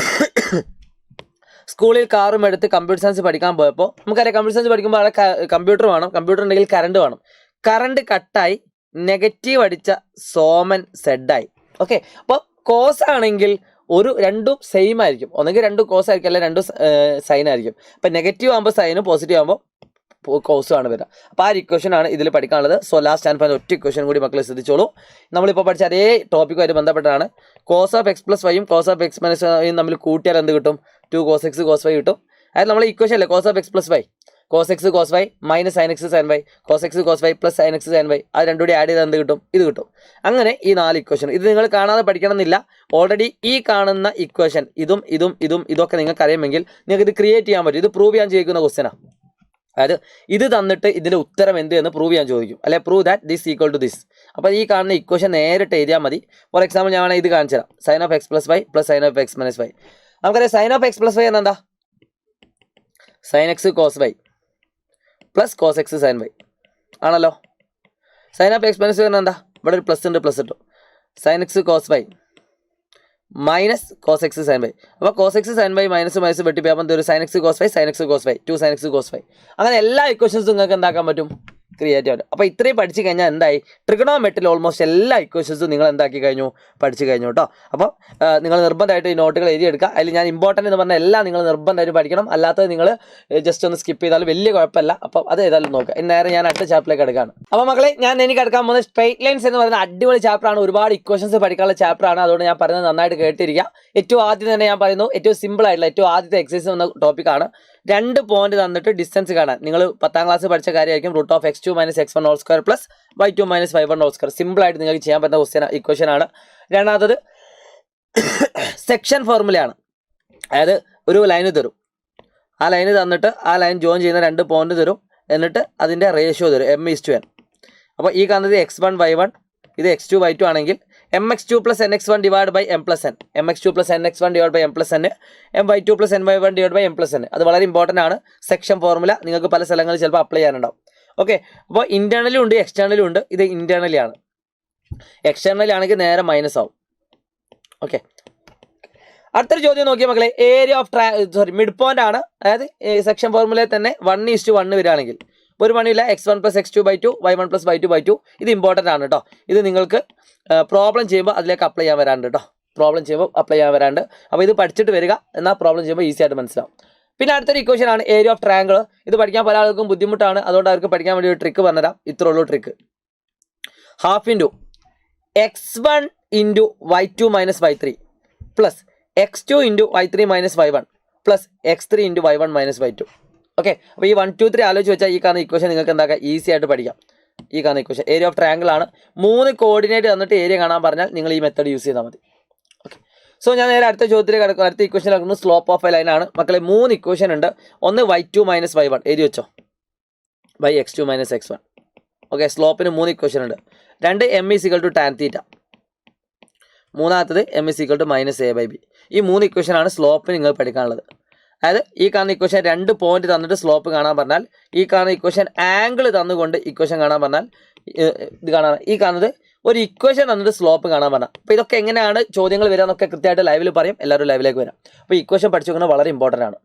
സ്കൂളിൽ കാറും എടുത്ത് കമ്പ്യൂട്ടർ സയൻസ് പഠിക്കാൻ പോയപ്പോൾ നമുക്കറിയാം കമ്പ്യൂട്ടർ സയൻസ് പഠിക്കുമ്പോൾ അവിടെ കമ്പ്യൂട്ടർ വേണം, കമ്പ്യൂട്ടർ ഉണ്ടെങ്കിൽ കറണ്ട് വേണം. കറണ്ട് കട്ടായി നെഗറ്റീവ് അടിച്ച സോമൻ സെഡായി. ഓക്കെ, അപ്പോൾ കോസ് ആണെങ്കിൽ രണ്ടും സെയിം ആയിരിക്കും, ഒന്നെങ്കിൽ രണ്ടും കോസ് ആയിരിക്കും, അല്ലെങ്കിൽ രണ്ടും സൈൻ ആയിരിക്കും. അപ്പം നെഗറ്റീവ് ആകുമ്പോൾ സൈനും പോസിറ്റീവ് ആകുമ്പോൾ കോസും ആണ് വരിക. അപ്പോൾ ആ ഒരു ഇക്വേഷൻ ആണ് ഇതിൽ പഠിക്കാനുള്ളത്. സോ ലാസ്റ്റ് ആൻഡ് ഫൈനൽ ഒറ്റ ഇക്വേഷൻ കൂടി മക്കൾ ശ്രദ്ധിച്ചോളൂ. നമ്മളിപ്പോൾ പഠിച്ച അതേ ടോപ്പിക്കുമായിട്ട് ബന്ധപ്പെട്ടാണ്. കോസ് ഓഫ് എക്സ് പ്ലസ് വൈയും കോസ് ഓഫ് എക്സ് മൈനസ് വൈയും തമ്മിൽ കൂട്ടിയാൽ എന്ത് കിട്ടും? 2 cos x cos y കിട്ടും. അതായത് നമ്മൾ ഇക്വേഷൻ അല്ലേ cos of x plus y, cos x cos y minus sine x sine y, cos x cos y plus sine x sine y, അത് രണ്ടും കൂടി ആഡ് ചെയ്താൽ എന്ത് കിട്ടും? ഇത് കിട്ടും. അങ്ങനെ ഈ 4 ഇക്വേഷൻ ഇത് നിങ്ങൾ കാണാതെ പഠിക്കണം എന്നില്ല. ഓൾറെഡി ഈ കാണുന്ന ഇക്വേഷൻ ഇതൊക്കെ നിങ്ങൾക്ക് അറിയുമെങ്കിൽ നിങ്ങൾക്ക് ഇത് ക്രിയേറ്റ് ചെയ്യാൻ പറ്റും. ഇത് പ്രൂവ് ചെയ്യാൻ ചോദിക്കുന്ന ക്വസ്റ്റ്യനാണ്. അതായത് ഇത് തന്നിട്ട് ഇതിൻ്റെ ഉത്തരം എന്ത് എന്ന് പ്രൂവ് ചെയ്യാൻ ചോദിക്കും, അല്ലെ prove that this equal to this. അപ്പോൾ ഈ കാണുന്ന ഇക്വേഷൻ നേരിട്ട് എഴുതിയാൽ മതി. ഫോർ എക്സാമ്പിൾ ഞാൻ ഇത് കാണിച്ചു തരാം. Sine of x plus y plus sine of x minus y. നമുക്കറിയാം sine of x plus y എന്താ? Sine x cos y plus cos x sine y ആണല്ലോ. Sine of x minus y എന്താ? ഇവിടെ ഒരു പ്ലസ് ഉണ്ട്, plus ഇട്ടു. Sine x cos y minus cos x sine y. അപ്പോൾ cos x sine y minus minus വെട്ടിപ്പോയപ്പോൾ എന്തൊരു sine x cos y, sine x cos Y, 2 sine x cos Y. അങ്ങനെ എല്ലാ ഇക്വേഷൻസും നിങ്ങൾക്ക് എന്താക്കാൻ പറ്റും? ക്രിയേറ്റ് ചെയ്യാൻ പറ്റും. അപ്പോൾ ഇത്രയും പഠിച്ചു കഴിഞ്ഞാൽ എന്തായി? ട്രിഗണോമെട്രിയിൽ ഓൾമോസ്റ്റ് എല്ലാ ഇക്വേഷൻസും നിങ്ങൾ എന്താക്കി കഴിഞ്ഞു? പഠിച്ചു കഴിഞ്ഞു കേട്ടോ. അപ്പോൾ നിങ്ങൾ നിർബന്ധമായിട്ട് ഈ നോട്ടുകൾ എഴുതിയെടുക്കുക. അതിൽ ഞാൻ ഇമ്പോർട്ടൻ്റ് എന്ന് പറഞ്ഞാൽ എല്ലാം നിങ്ങൾ നിർബന്ധമായിട്ട് പഠിക്കണം. അല്ലാത്തത് നിങ്ങൾ ജസ്റ്റ് ഒന്ന് സ്കിപ്പ് ചെയ്താൽ വലിയ കുഴപ്പമില്ല. അപ്പോൾ അത് ഏതായാലും നോക്കുക. നേരെ ഞാൻ അടുത്ത ചാപ്റ്ററിലേക്ക് എടുക്കുകയാണ്. അപ്പോൾ മക്കളെ, എനിക്ക് എടുക്കാൻ പോകുന്നത് സ്ട്രൈറ്റ് ലൈൻസ് എന്ന് പറയുന്ന അടിപൊളി ചാപ്റ്ററാണ്. ഒരുപാട് ഇക്വേഷൻസ് പഠിക്കാനുള്ള ചാപ്റ്ററാണ്. അതുകൊണ്ട് ഞാൻ പറയുന്നത് നന്നായിട്ട് കേട്ടിരിക്കുക. ഏറ്റവും ആദ്യം തന്നെ ഞാൻ പറയുന്നു, ഏറ്റവും സിമ്പിൾ ആയിട്ടുള്ള ഏറ്റവും ആദ്യത്തെ എക്സസൈസ് എന്ന ടോപ്പിക്കാണ്. 2 പോയിന്റ് തന്നിട്ട് ഡിസ്റ്റൻസ് കാണാൻ. നിങ്ങൾ 10ാം ക്ലാസ് പഠിച്ച കാര്യമായിരിക്കും. Root of x2 minus x1 whole square plus y2 minus y1 whole square. Simple ആയിട്ട് നിങ്ങൾക്ക് ചെയ്യാൻ പറ്റുന്ന ഇക്വേഷൻ ആണ്. രണ്ടാമത്തത് സെക്ഷൻ ഫോർമുലയാണ്. അതായത് ഒരു ലൈന് തരും, ആ ലൈന് തന്നിട്ട് ആ ലൈൻ ജോയിൻ ചെയ്യുന്ന 2 പോയിന്റ് തരും, എന്നിട്ട് അതിൻ്റെ റേഷ്യോ തരും m:n. അപ്പോൾ ഈ കാണുന്നത് x1 y1, ഇത് x2 y2 ആണെങ്കിൽ mx2 plus nx1 divide by m plus n, mx2 plus nx1 divide by m plus n, my2 plus ny1 divide by m plus n. അത് വളരെ ഇമ്പോർട്ടൻ്റ് ആണ്. Section formula നിങ്ങൾക്ക് പല സ്ഥലങ്ങളിൽ ചിലപ്പോൾ apply ചെയ്യാനുണ്ടാവും. Okay, അപ്പോൾ ഇൻറ്റേർണലും ഉണ്ട് എക്സ്റ്റേണലും ഉണ്ട്. ഇത് ഇൻറ്റേർണലി ആണ്. എക്സ്റ്റേണലി ആണെങ്കിൽ നേരെ മൈനസ് ആവും. ഓക്കെ, അടുത്തൊരു ചോദ്യം നോക്കിയാൽ മക്കളെ, ഏരിയ ഓഫ് മിഡ് പോയിന്റ് ആണ്. അതായത് സെക്ഷൻ ഫോർമുലയിൽ തന്നെ 1:1 വരികയാണെങ്കിൽ ഒരു പണിയില്ല. x1 plus x2 by 2 y1 plus y2 by 2. ഇത് ഇമ്പോർട്ടൻ്റ് ആണ് കേട്ടോ. ഇത് നിങ്ങൾക്ക് പ്രോബ്ലം ചെയ്യുമ്പോൾ അതിലേക്ക് അപ്ലൈ ചെയ്യാൻ വരാണ്ട് കേട്ടോ. അപ്പോൾ ഇത് പഠിച്ചിട്ട് വരിക, എന്നാൽ പ്രോബ്ലം ചെയ്യുമ്പോൾ ഈസി ആയിട്ട് മനസ്സിലാവും. പിന്നെ അടുത്തൊരു ഇക്വേഷൻ ആണ് ഏരിയ ഓഫ് ട്രയാങ്കിൾ. ഇത് പഠിക്കാൻ പല ആൾക്കും ബുദ്ധിമുട്ടാണ്. അതുകൊണ്ട് അവർക്ക് പഠിക്കാൻ വേണ്ടി ഒരു ട്രിക്ക് പറഞ്ഞുതരാം. ഇത്രേ ഉള്ളൂ trick. Half into x1 into y2 minus y3 plus x2 into y3 minus y1 plus x3 into y1 minus y2. Okay, അപ്പോൾ ഈ 1 2 3 ആലോചിച്ച് വെച്ചാൽ ഈ കാണുന്ന ഇക്വേഷൻ നിങ്ങൾക്ക് എന്താക്കാം? ഈസി ആയിട്ട് പഠിക്കാം. ഈ കാണുന്ന ഇക്വേഷൻ ഏരിയ ഓഫ് ട്രയാങ്കിൾ ആണ്. 3 കോർഡിനേറ്റ് തന്നിട്ട് ഏരിയ കാണാൻ പറഞ്ഞാൽ നിങ്ങൾ ഈ മെത്തേഡ് യൂസ് ചെയ്താൽ മതി. ഓക്കെ, സോ ഞാൻ നേരെ അടുത്ത ചോദ്യത്തിലേക്ക് കിടക്കും. അടുത്ത ഇക്വേഷൻ കിടക്കുന്നത് സ്ലോപ്പ് ഓഫ് എ ലൈൻ ആണ്. മക്കളെ 3 ഇക്വേഷൻ ഉണ്ട്. ഒന്ന് y2 മൈനസ് y1 എഴുതി വെച്ചോ, by x2 minus x1. Okay, സ്ലോപ്പിന് 3 ഇക്വേഷൻ ഉണ്ട്. 2 m is equal to tan theta, മൂന്നാമത്തത് m is equal to minus a by b. ഈ 3 ഇക്വേഷനാണ് സ്ലോപ്പിന് നിങ്ങൾ പഠിക്കാനുള്ളത്. അതായത് ഈ കാണുന്ന ഇക്വേഷൻ 2 പോയിന്റ് തന്നിട്ട് സ്ലോപ്പ് കാണാൻ പറഞ്ഞാൽ, ഈ കാണുന്ന ഇക്വേഷൻ ആംഗിൾ തന്നുകൊണ്ട് ഇക്വേഷൻ കാണാൻ പറഞ്ഞാൽ, ഇത് കാണാൻ ഈ കാണുന്നത് ഒരു ഇക്വേഷൻ തന്നിട്ട് സ്ലോപ്പ് കാണാൻ പറഞ്ഞാൽ. അപ്പോൾ ഇതൊക്കെ എങ്ങനെയാണ് ചോദ്യങ്ങൾ വരിക എന്നൊക്കെ കൃത്യമായിട്ട് ലൈവിൽ പറയും. എല്ലാവരും ലൈവിലേക്ക് വരാം. അപ്പോൾ ഇക്വേഷൻ പഠിച്ചു വെക്കുന്നത് വളരെ ഇമ്പോർട്ടൻ്റ് ആണ്.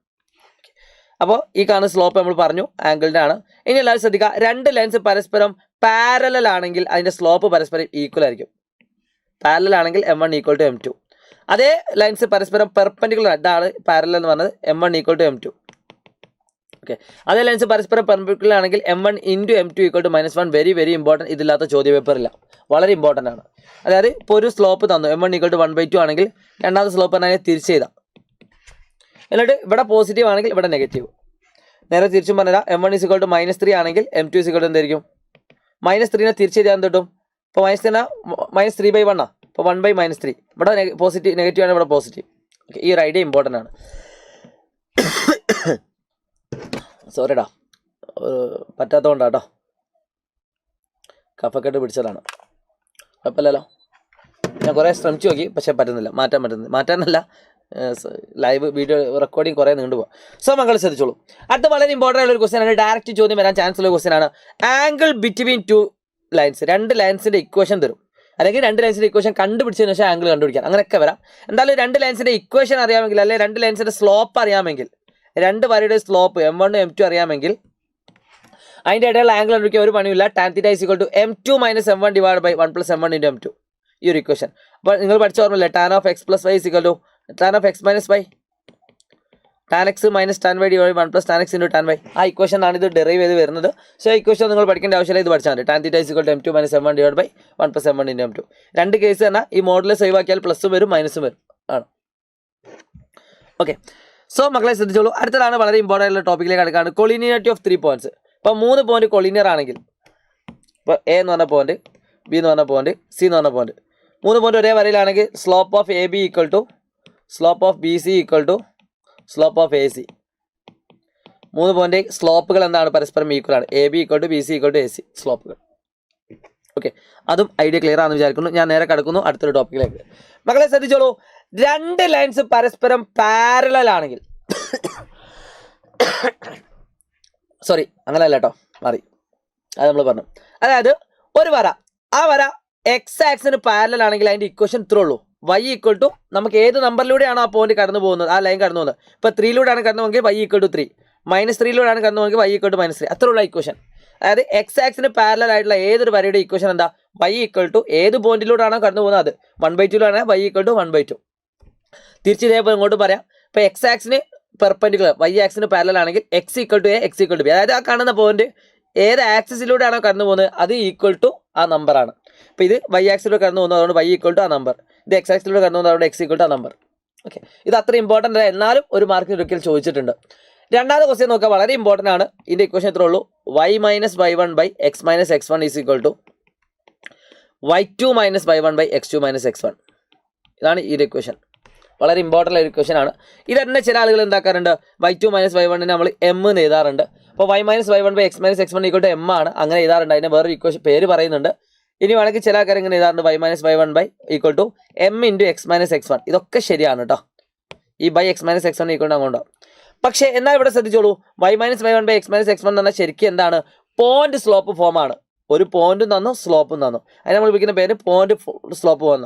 അപ്പോൾ ഈ കാണുന്ന സ്ലോപ്പ് നമ്മൾ പറഞ്ഞു ആംഗിളിൻ്റെ ആണ്. ഇനി എല്ലാവരും ശ്രദ്ധിക്കുക, 2 ലൈൻസ് പരസ്പരം പാരലൽ ആണെങ്കിൽ അതിൻ്റെ സ്ലോപ്പ് പരസ്പരം ഈക്വൽ ആയിരിക്കും. പാരലൽ ആണെങ്കിൽ m1 ഈക്വൽ ടു m2. അതേ ലൈൻസ് പരസ്പരം പെർപെൻഡിക്കുലർ, ഇതാണ് പാരലൽ എന്ന് പറഞ്ഞത്, m1 equal to m2. Okay, അതേ ലൈൻസ് പരസ്പരം പെർപെൻഡിക്കുലർ ആണെങ്കിൽ M1 into M2 equal to -1 very very important. ഇതില്ലാത്ത ചോദ്യപേപ്പറില്ല, വളരെ ഇമ്പോർട്ടൻ്റ് ആണ്. അതായത് ഇപ്പോൾ ഒരു സ്ലോപ്പ് തന്നു M1 ഈക്വൽ ടു 1/2 ആണെങ്കിൽ രണ്ടാമത്തെ സ്ലോപ്പ് പറഞ്ഞാൽ തിരിച്ച് ചെയ്താൽ, എന്നിട്ട് ഇവിടെ പോസിറ്റീവ് ആണെങ്കിൽ ഇവിടെ നെഗറ്റീവ്. നേരെ തിരിച്ചും പറഞ്ഞാൽ M1 ഈസ് ഈക്വൽ ടു -3 ആണെങ്കിൽ M2 ഈസ് ഈക്വൽ ടു എന്തായിരിക്കും? -3നെ തിരിച്ച് ചെയ്താൽ എന്ത് കിട്ടും? ഇപ്പോൾ -3/1 ആണ്, ഇപ്പോൾ 1/-3. ഇവിടെ പോസിറ്റീവ് നെഗറ്റീവ് ആണ്, ഇവിടെ പോസിറ്റീവ്. ഓക്കെ, ഈ ഒരു ഐഡിയ ഇമ്പോർട്ടൻ്റ് ആണ്. സോറിടാ, പറ്റാത്തതുകൊണ്ടാട്ടോ, കഫക്കെട്ട് പിടിച്ചതാണ്. കുഴപ്പമില്ലല്ലോ, ഞാൻ കുറേ ശ്രമിച്ചു നോക്കി, പക്ഷേ മാറ്റാനല്ല, ലൈവ് വീഡിയോ റെക്കോർഡിങ് കുറേ നീണ്ടുപോകും. സോ മക്കൾ ശ്രദ്ധിച്ചോളൂ. അടുത്ത വളരെ ഇമ്പോർട്ടൻ്റ് ആയുള്ള ഒരു ക്വസ്റ്റ്യൻ ആണ്, ഡയറക്റ്റ് ചോദ്യം വരാൻ ചാൻസ് ഉള്ള ക്വസ്റ്റ്യൻ ആണ്. ആംഗിൾ ബിറ്റ്വീൻ ടു ലൈൻസ്, രണ്ട് ലൈൻസിൻ്റെ ഇക്വേഷൻ തരും, അല്ലെങ്കിൽ രണ്ട് ലൈൻസിൻ്റെ ഇക്വേഷൻ കണ്ടുപിടിച്ചതിന് ശേഷം ആംഗിൾ കണ്ടുപിടിക്കാം, അങ്ങനെയൊക്കെ വരാം. എന്തായാലും രണ്ട് ലൈൻസിൻ്റെ ഇക്വേഷൻ അറിയാമെങ്കിൽ, അല്ലെങ്കിൽ രണ്ട് ലൈൻസിൻ്റെ സ്ലോപ്പ് അറിയാമെങ്കിൽ, രണ്ട് വരയുടെ സ്ലോപ്പ് M1 M2 അറിയാമെങ്കിൽ അതിൻ്റെ ഇടയിലുള്ള ആംഗിൾ കണ്ടുപിടിക്കാൻ ഒരു പണിയില്ല. tan θ = M2 - M1 / 1 + M1 × M2, ഈ ഒരു ഇക്വേഷൻ. അപ്പോൾ നിങ്ങൾ പഠിച്ച ഓർമ്മയില്ലേ, tan of x + y = tan of x - y, tan x - tan y / 1 + tan x × tan y. ആ ഇക്വേഷൻ ആണ് ഇത് ഡെറൈവ് ചെയ്ത് വരുന്നത്. സോ ഇക്വേഷൻ നിങ്ങൾ പഠിക്കേണ്ട ആവശ്യമില്ല, ഇത് പഠിച്ചാൽ മതി. tan θ = M2 - M1 / 1 + M1 × M2. രണ്ട് കേസ് തന്നെ ഈ മോഡൽ സേവ് ആക്കിയാൽ പ്ലസും വരും മൈനസും വരും ആണ്. ഓക്കെ, സോ മക്കളെ ശ്രദ്ധിച്ചോളൂ. അടുത്തതാണ് വളരെ ഇമ്പോർട്ടൻ്റ് ആയിട്ടുള്ള ടോപ്പിക്കിലേക്ക് കിടക്കുകയാണ്, കൊളീനിയറിറ്റി ഓഫ് 3 പോയിന്റ്സ്. ഇപ്പോൾ 3 പോയിന്റ് കൊളീനിയർ ആണെങ്കിൽ, ഇപ്പോൾ A എന്ന് പറഞ്ഞ പോയിന്റ്, B എന്ന് പറഞ്ഞ പോയിന്റ്, C എന്ന് പറഞ്ഞ പോയിന്റ്, 3 പോയിന്റ് ഒരേ വരയിലാണെങ്കിൽ slope of AB = slope of BC = slope of AC. 3 point സ്ലോപ്പുകൾ എന്താണ്? പരസ്പരം ഈക്വൽ ആണ്. AB = BC = AC സ്ലോപ്പുകൾ. ഓക്കെ, അതും ഐഡിയ ക്ലിയർ ആണെന്ന് വിചാരിക്കുന്നു. ഞാൻ നേരെ കിടക്കുന്നു അടുത്തൊരു ടോപ്പിക്കിലേക്ക്. മക്കളെ ശ്രദ്ധിച്ചോളൂ, രണ്ട് ലൈൻസ് പരസ്പരം പാരലൽ ആണെങ്കിൽ, സോറി അങ്ങനെയല്ല കേട്ടോ, മാറി, അത് നമ്മൾ പറഞ്ഞു. അതായത് ഒരു വര, ആ വര എക്സ് ആക്സിന് പാരലൽ ആണെങ്കിൽ അതിൻ്റെ ഇക്വേഷൻ ഇത്രേ ഉള്ളൂ, y = നമുക്ക് ഏത് നമ്പറിലൂടെയാണോ ആ പോയിന്റ് കടന്നു പോകുന്നത്, ആ ലൈൻ കടന്നു പോകുന്നത്. ഇപ്പോൾ 3 കടന്നു പോകെങ്കിൽ y = 3, -3 കടന്നു പോകെങ്കിൽ y = -3, അത്രേ ഉള്ള ഇക്വേഷൻ. അതായത് എക്സ് ആക്സിന് പാരലൽ ആയിട്ടുള്ള ഏതൊരു വരയുടെ ഇക്വേഷൻ എന്താ? y = ഏത് പോയിന്റിലൂടെയാണോ കടന്നു പോകുന്നത് അത് 1/2 y = 1/2. തിരിച്ച് ഇതേപോലെ ഇങ്ങോട്ട് പറയാം. ഇപ്പോൾ എക്സ് ആക്സിന് പെർപെൻഡിക്കുലർ, y ആക്സിന് പാരലൽ ആണെങ്കിൽ x = A, x = B. അതായത് ആ കാണുന്ന പോയിന്റ് ഏത് ആക്സിസിലൂടെയാണോ കടന്നു പോകുന്നത് അത് ഈക്വൽ ടു ആ നമ്പറാണ്. ഇപ്പോൾ ഇത് y ആക്സിലൂടെ കടന്നു പോകുന്നത്, അതുകൊണ്ട് y = ആ നമ്പർ. ഇത് x ആക്സിലൂടെ കടന്നു പോകുന്നത്, അതുകൊണ്ട് x = ആ നമ്പർ. ഓക്കെ, ഇത് അത്ര ഇമ്പോർട്ടൻ്റ് അല്ല, എന്നാലും ഒരു മാർക്കിന് ഒരിക്കൽ ചോദിച്ചിട്ടുണ്ട്. രണ്ടാമത്തെ ക്വസ്റ്റ്യൻ നോക്കുക, വളരെ ഇമ്പോർട്ടൻ്റ് ആണ്. ഇതിൻ്റെ ഇക്വേഷൻ ഇത്രേ ഉള്ളൂ, y - y1 / x - x1 = y2 - y1 / x2 - x1. ഇതാണ് ഈ ഇക്വേഷൻ, വളരെ ഇമ്പോർട്ടൻ്റ് ആയ ഇക്വേഷൻ ആണ്. ഇത് തന്നെ ചില ആളുകൾ എന്താക്കാറുണ്ട്, y2 - y1 നമ്മൾ m എന്ന് എഴുതാറുണ്ട്. അപ്പോൾ y - y1 / x - x1 = m ആണ്, അങ്ങനെ എഴുതാറുണ്ട്. അതിൻ്റെ വേറൊരു ഇക്വേഷൻ പേര് പറയുന്നുണ്ട്. ഇനി വേണമെങ്കിൽ ചില ആൾക്കാർ ഇങ്ങനെ എഴുതാറുണ്ട്, y - y1 = m × x - x1. ഇതൊക്കെ ശരിയാണ് കേട്ടോ, ഈ x - x1 = അങ്ങോട്ടോ. പക്ഷേ എന്നാൽ ഇവിടെ ശ്രദ്ധിച്ചോളൂ, y - y1 / x - x1 എന്ന് പറഞ്ഞാൽ ശരിക്കും എന്താണ്? പോയിന്റ് സ്ലോപ്പ് ഫോം ആണ്. ഒരു പോയിന്റും തന്നു സ്ലോപ്പും തന്നു, അതിന് നമ്മൾ വിളിക്കുന്ന പേര് പോയിന്റ് സ്ലോപ്പ് ഫോം.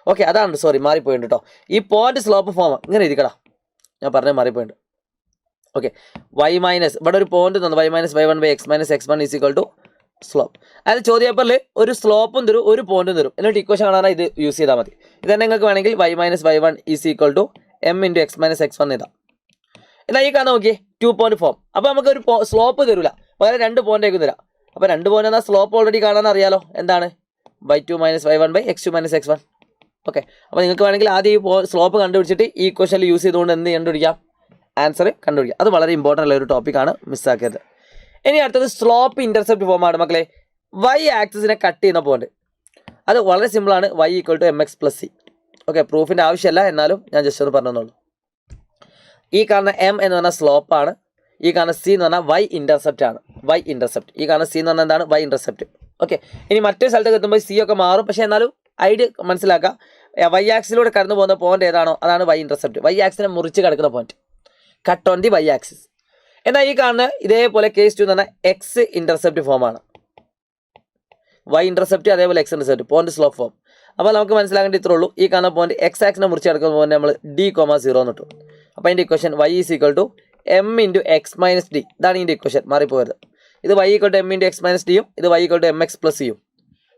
ഓക്കെ, അതാണ്, സോറി മാറിപ്പോയിട്ടുണ്ട് കേട്ടോ. ഈ പോയിന്റ് സ്ലോപ്പ് ഫോം ഇങ്ങനെ ഇരിക്കടാ, ഞാൻ പറഞ്ഞത് മാറിപ്പോയിട്ടുണ്ട്. ഓക്കെ, ഇവിടെ ഒരു പോയിന്റ് തന്നു, y - y1 / x - x1 = slope. അതായത് ചോദ്യപേപ്പറിൽ ഒരു സ്ലോപ്പും തരും ഒരു പോയിന്റും തരും, എന്നിട്ട് ഇക്വേഷൻ കാണാനായി ഇത് യൂസ് ചെയ്താൽ മതി. ഇത് തന്നെ നിങ്ങൾക്ക് വേണമെങ്കിൽ y - y1 = m × x - x1 എഴുതാം. എന്നാൽ ഈ കാണാൻ നോക്കിയേ, 2 പോയിന്റ് ഫോം. അപ്പോൾ നമുക്ക് ഒരു സ്ലോപ്പ് തരില്ല, പകരം 2 പോയിന്റ് ആയിരിക്കും തരാം. അപ്പോൾ 2 പോയിന്റ് എന്നാൽ സ്ലോപ്പ് ഓൾറെഡി കാണാൻ അറിയാലോ, എന്താണ്? y2 - y1 / x2 - x1. Okay, അപ്പോൾ നിങ്ങൾക്ക് വേണമെങ്കിൽ ആദ്യം ഈ സ്ലോപ്പ് കണ്ടുപിടിച്ചിട്ട് ഈ ഇക്വേഷനിൽ യൂസ് ചെയ്തുകൊണ്ട് എന്ത് കണ്ടുപിടിക്കാം? ആൻസർ കണ്ടുപിടിക്കാം. അത് വളരെ ഇമ്പോർട്ടൻ്റ് ഉള്ള ഒരു ടോപ്പിക്കാണ്, മിസ്സാക്കരുത്. ഇനി അടുത്തത് സ്ലോപ്പ് ഇൻ്റർസെപ്റ്റ് ഫോമാണ് മക്കളെ. y ആക്സിസിനെ കട്ട് ചെയ്യുന്ന പോയിന്റ്, അത് വളരെ സിമ്പിളാണ്, y = mx + c. ഓക്കെ, പ്രൂഫിൻ്റെ ആവശ്യമില്ല, എന്നാലും ഞാൻ ജസ്റ്റ് ഒന്ന് പറഞ്ഞോളൂ. ഈ കാണുന്ന m എന്ന് പറഞ്ഞാൽ സ്ലോപ്പാണ്, ഈ കാണുന്ന c എന്ന് പറഞ്ഞാൽ y ഇൻ്റർസെപ്റ്റ് ആണ്. y ഇൻ്റർസെപ്റ്റ്, ഈ കാണുന്ന c എന്ന് പറഞ്ഞാൽ എന്താണ്? y intercept. ഓക്കെ, ഇനി മറ്റൊരു സ്ഥലത്തേക്ക് എത്തുമ്പോൾ c ഒക്കെ മാറും, പക്ഷേ എന്നാലും ഐഡിയ മനസ്സിലാക്കുക. y ആക്സിലൂടെ കടന്നു പോകുന്ന പോയിന്റ് ഏതാണോ അതാണ് y ഇൻ്റർസെപ്റ്റ്. y ആക്സിനെ മുറിച്ച് കിടക്കുന്ന point, cut on the y axis. എന്നാൽ ഈ കാണുന്ന ഇതേപോലെ കേസ് 2 എന്ന് പറഞ്ഞാൽ x ഇൻ്റർസെപ്റ്റ് ഫോമാണ്. y ഇൻ്റർസെപ്റ്റ് അതേപോലെ x intercept, point slope form. അപ്പോൾ നമുക്ക് മനസ്സിലാക്കേണ്ട ഇത്രേ ഉള്ളൂ, ഈ കാണുന്ന പോയിന്റ് x ആക്സിനെ മുറിച്ച് കിടക്കുന്ന പോയിന്റ് നമ്മൾ d, 0 എന്ന് ഇട്ടു. അപ്പോൾ അതിൻ്റെ equation y = m × x - d. ഇതാണ് ഇതിൻ്റെ ഇക്വേഷൻ, മാറിപ്പോയത്. ഇത് y = m × x - d യും ഇത് y = mx + c യും.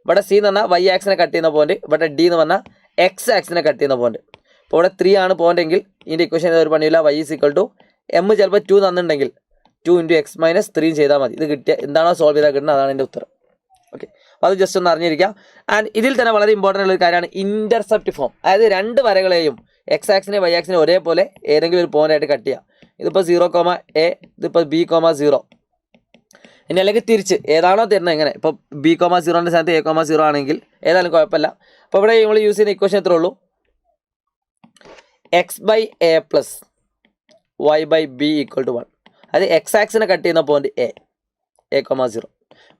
ഇവിടെ c എന്ന് പറഞ്ഞാൽ y ആക്സിനെ കട്ട് ചെയ്യുന്ന പോയിന്റ്, ഇവിടെ d എന്ന് പറഞ്ഞാൽ x ആക്സിനെ കട്ട് ചെയ്യുന്ന പോയിന്റ്. അപ്പോൾ ഇവിടെ 3 ആണ് പോയിന്റ് എങ്കിൽ ഇതിൻ്റെ ഇക്വേഷൻ ഒരു പണിയില്ല, y = m ചിലപ്പോൾ 2 തന്നിട്ടുണ്ടെങ്കിൽ 2 × x-3 ചെയ്താൽ മതി. ഇത് കിട്ടിയ എന്താണോ സോൾവ് ചെയ്താൽ കിട്ടുന്നത് അതാണ് എൻ്റെ ഉത്തരം. ഓക്കെ, അപ്പോൾ അത് ജസ്റ്റ് ഒന്ന് അറിഞ്ഞിരിക്കാം. ആൻഡ് ഇതിൽ തന്നെ വളരെ ഇമ്പോർട്ടൻ്റ് ഉള്ള ഒരു കാര്യമാണ് ഇൻ്റർസെപ്റ്റ് ഫോം. അതായത് രണ്ട് വരകളെയും എക്സ് ആക്സിനെ വൈ ആക്സിനെ ഒരേപോലെ ഏതെങ്കിലും ഒരു പോയിൻ്റായിട്ട് കട്ട് ചെയ്യുക. ഇതിപ്പോൾ 0,a, ഇതിപ്പോൾ b,0. ഇനി അല്ലെങ്കിൽ തിരിച്ച് ഏതാണോ തരുന്നത് എങ്ങനെ, ഇപ്പോൾ b,0ൻ്റെ സ്ഥാനത്ത് a,0 ആണെങ്കിൽ ഏതായാലും കുഴപ്പമില്ല. അപ്പോൾ ഇവിടെ നമ്മൾ യൂസ് ചെയ്യുന്ന ഇക്വേഷൻ എത്രേ ഉള്ളൂ, x/a + y/b = 1. അത് എക്സ് ആക്സിനെ കട്ട് ചെയ്യുന്ന പോയിന്റ് a,0,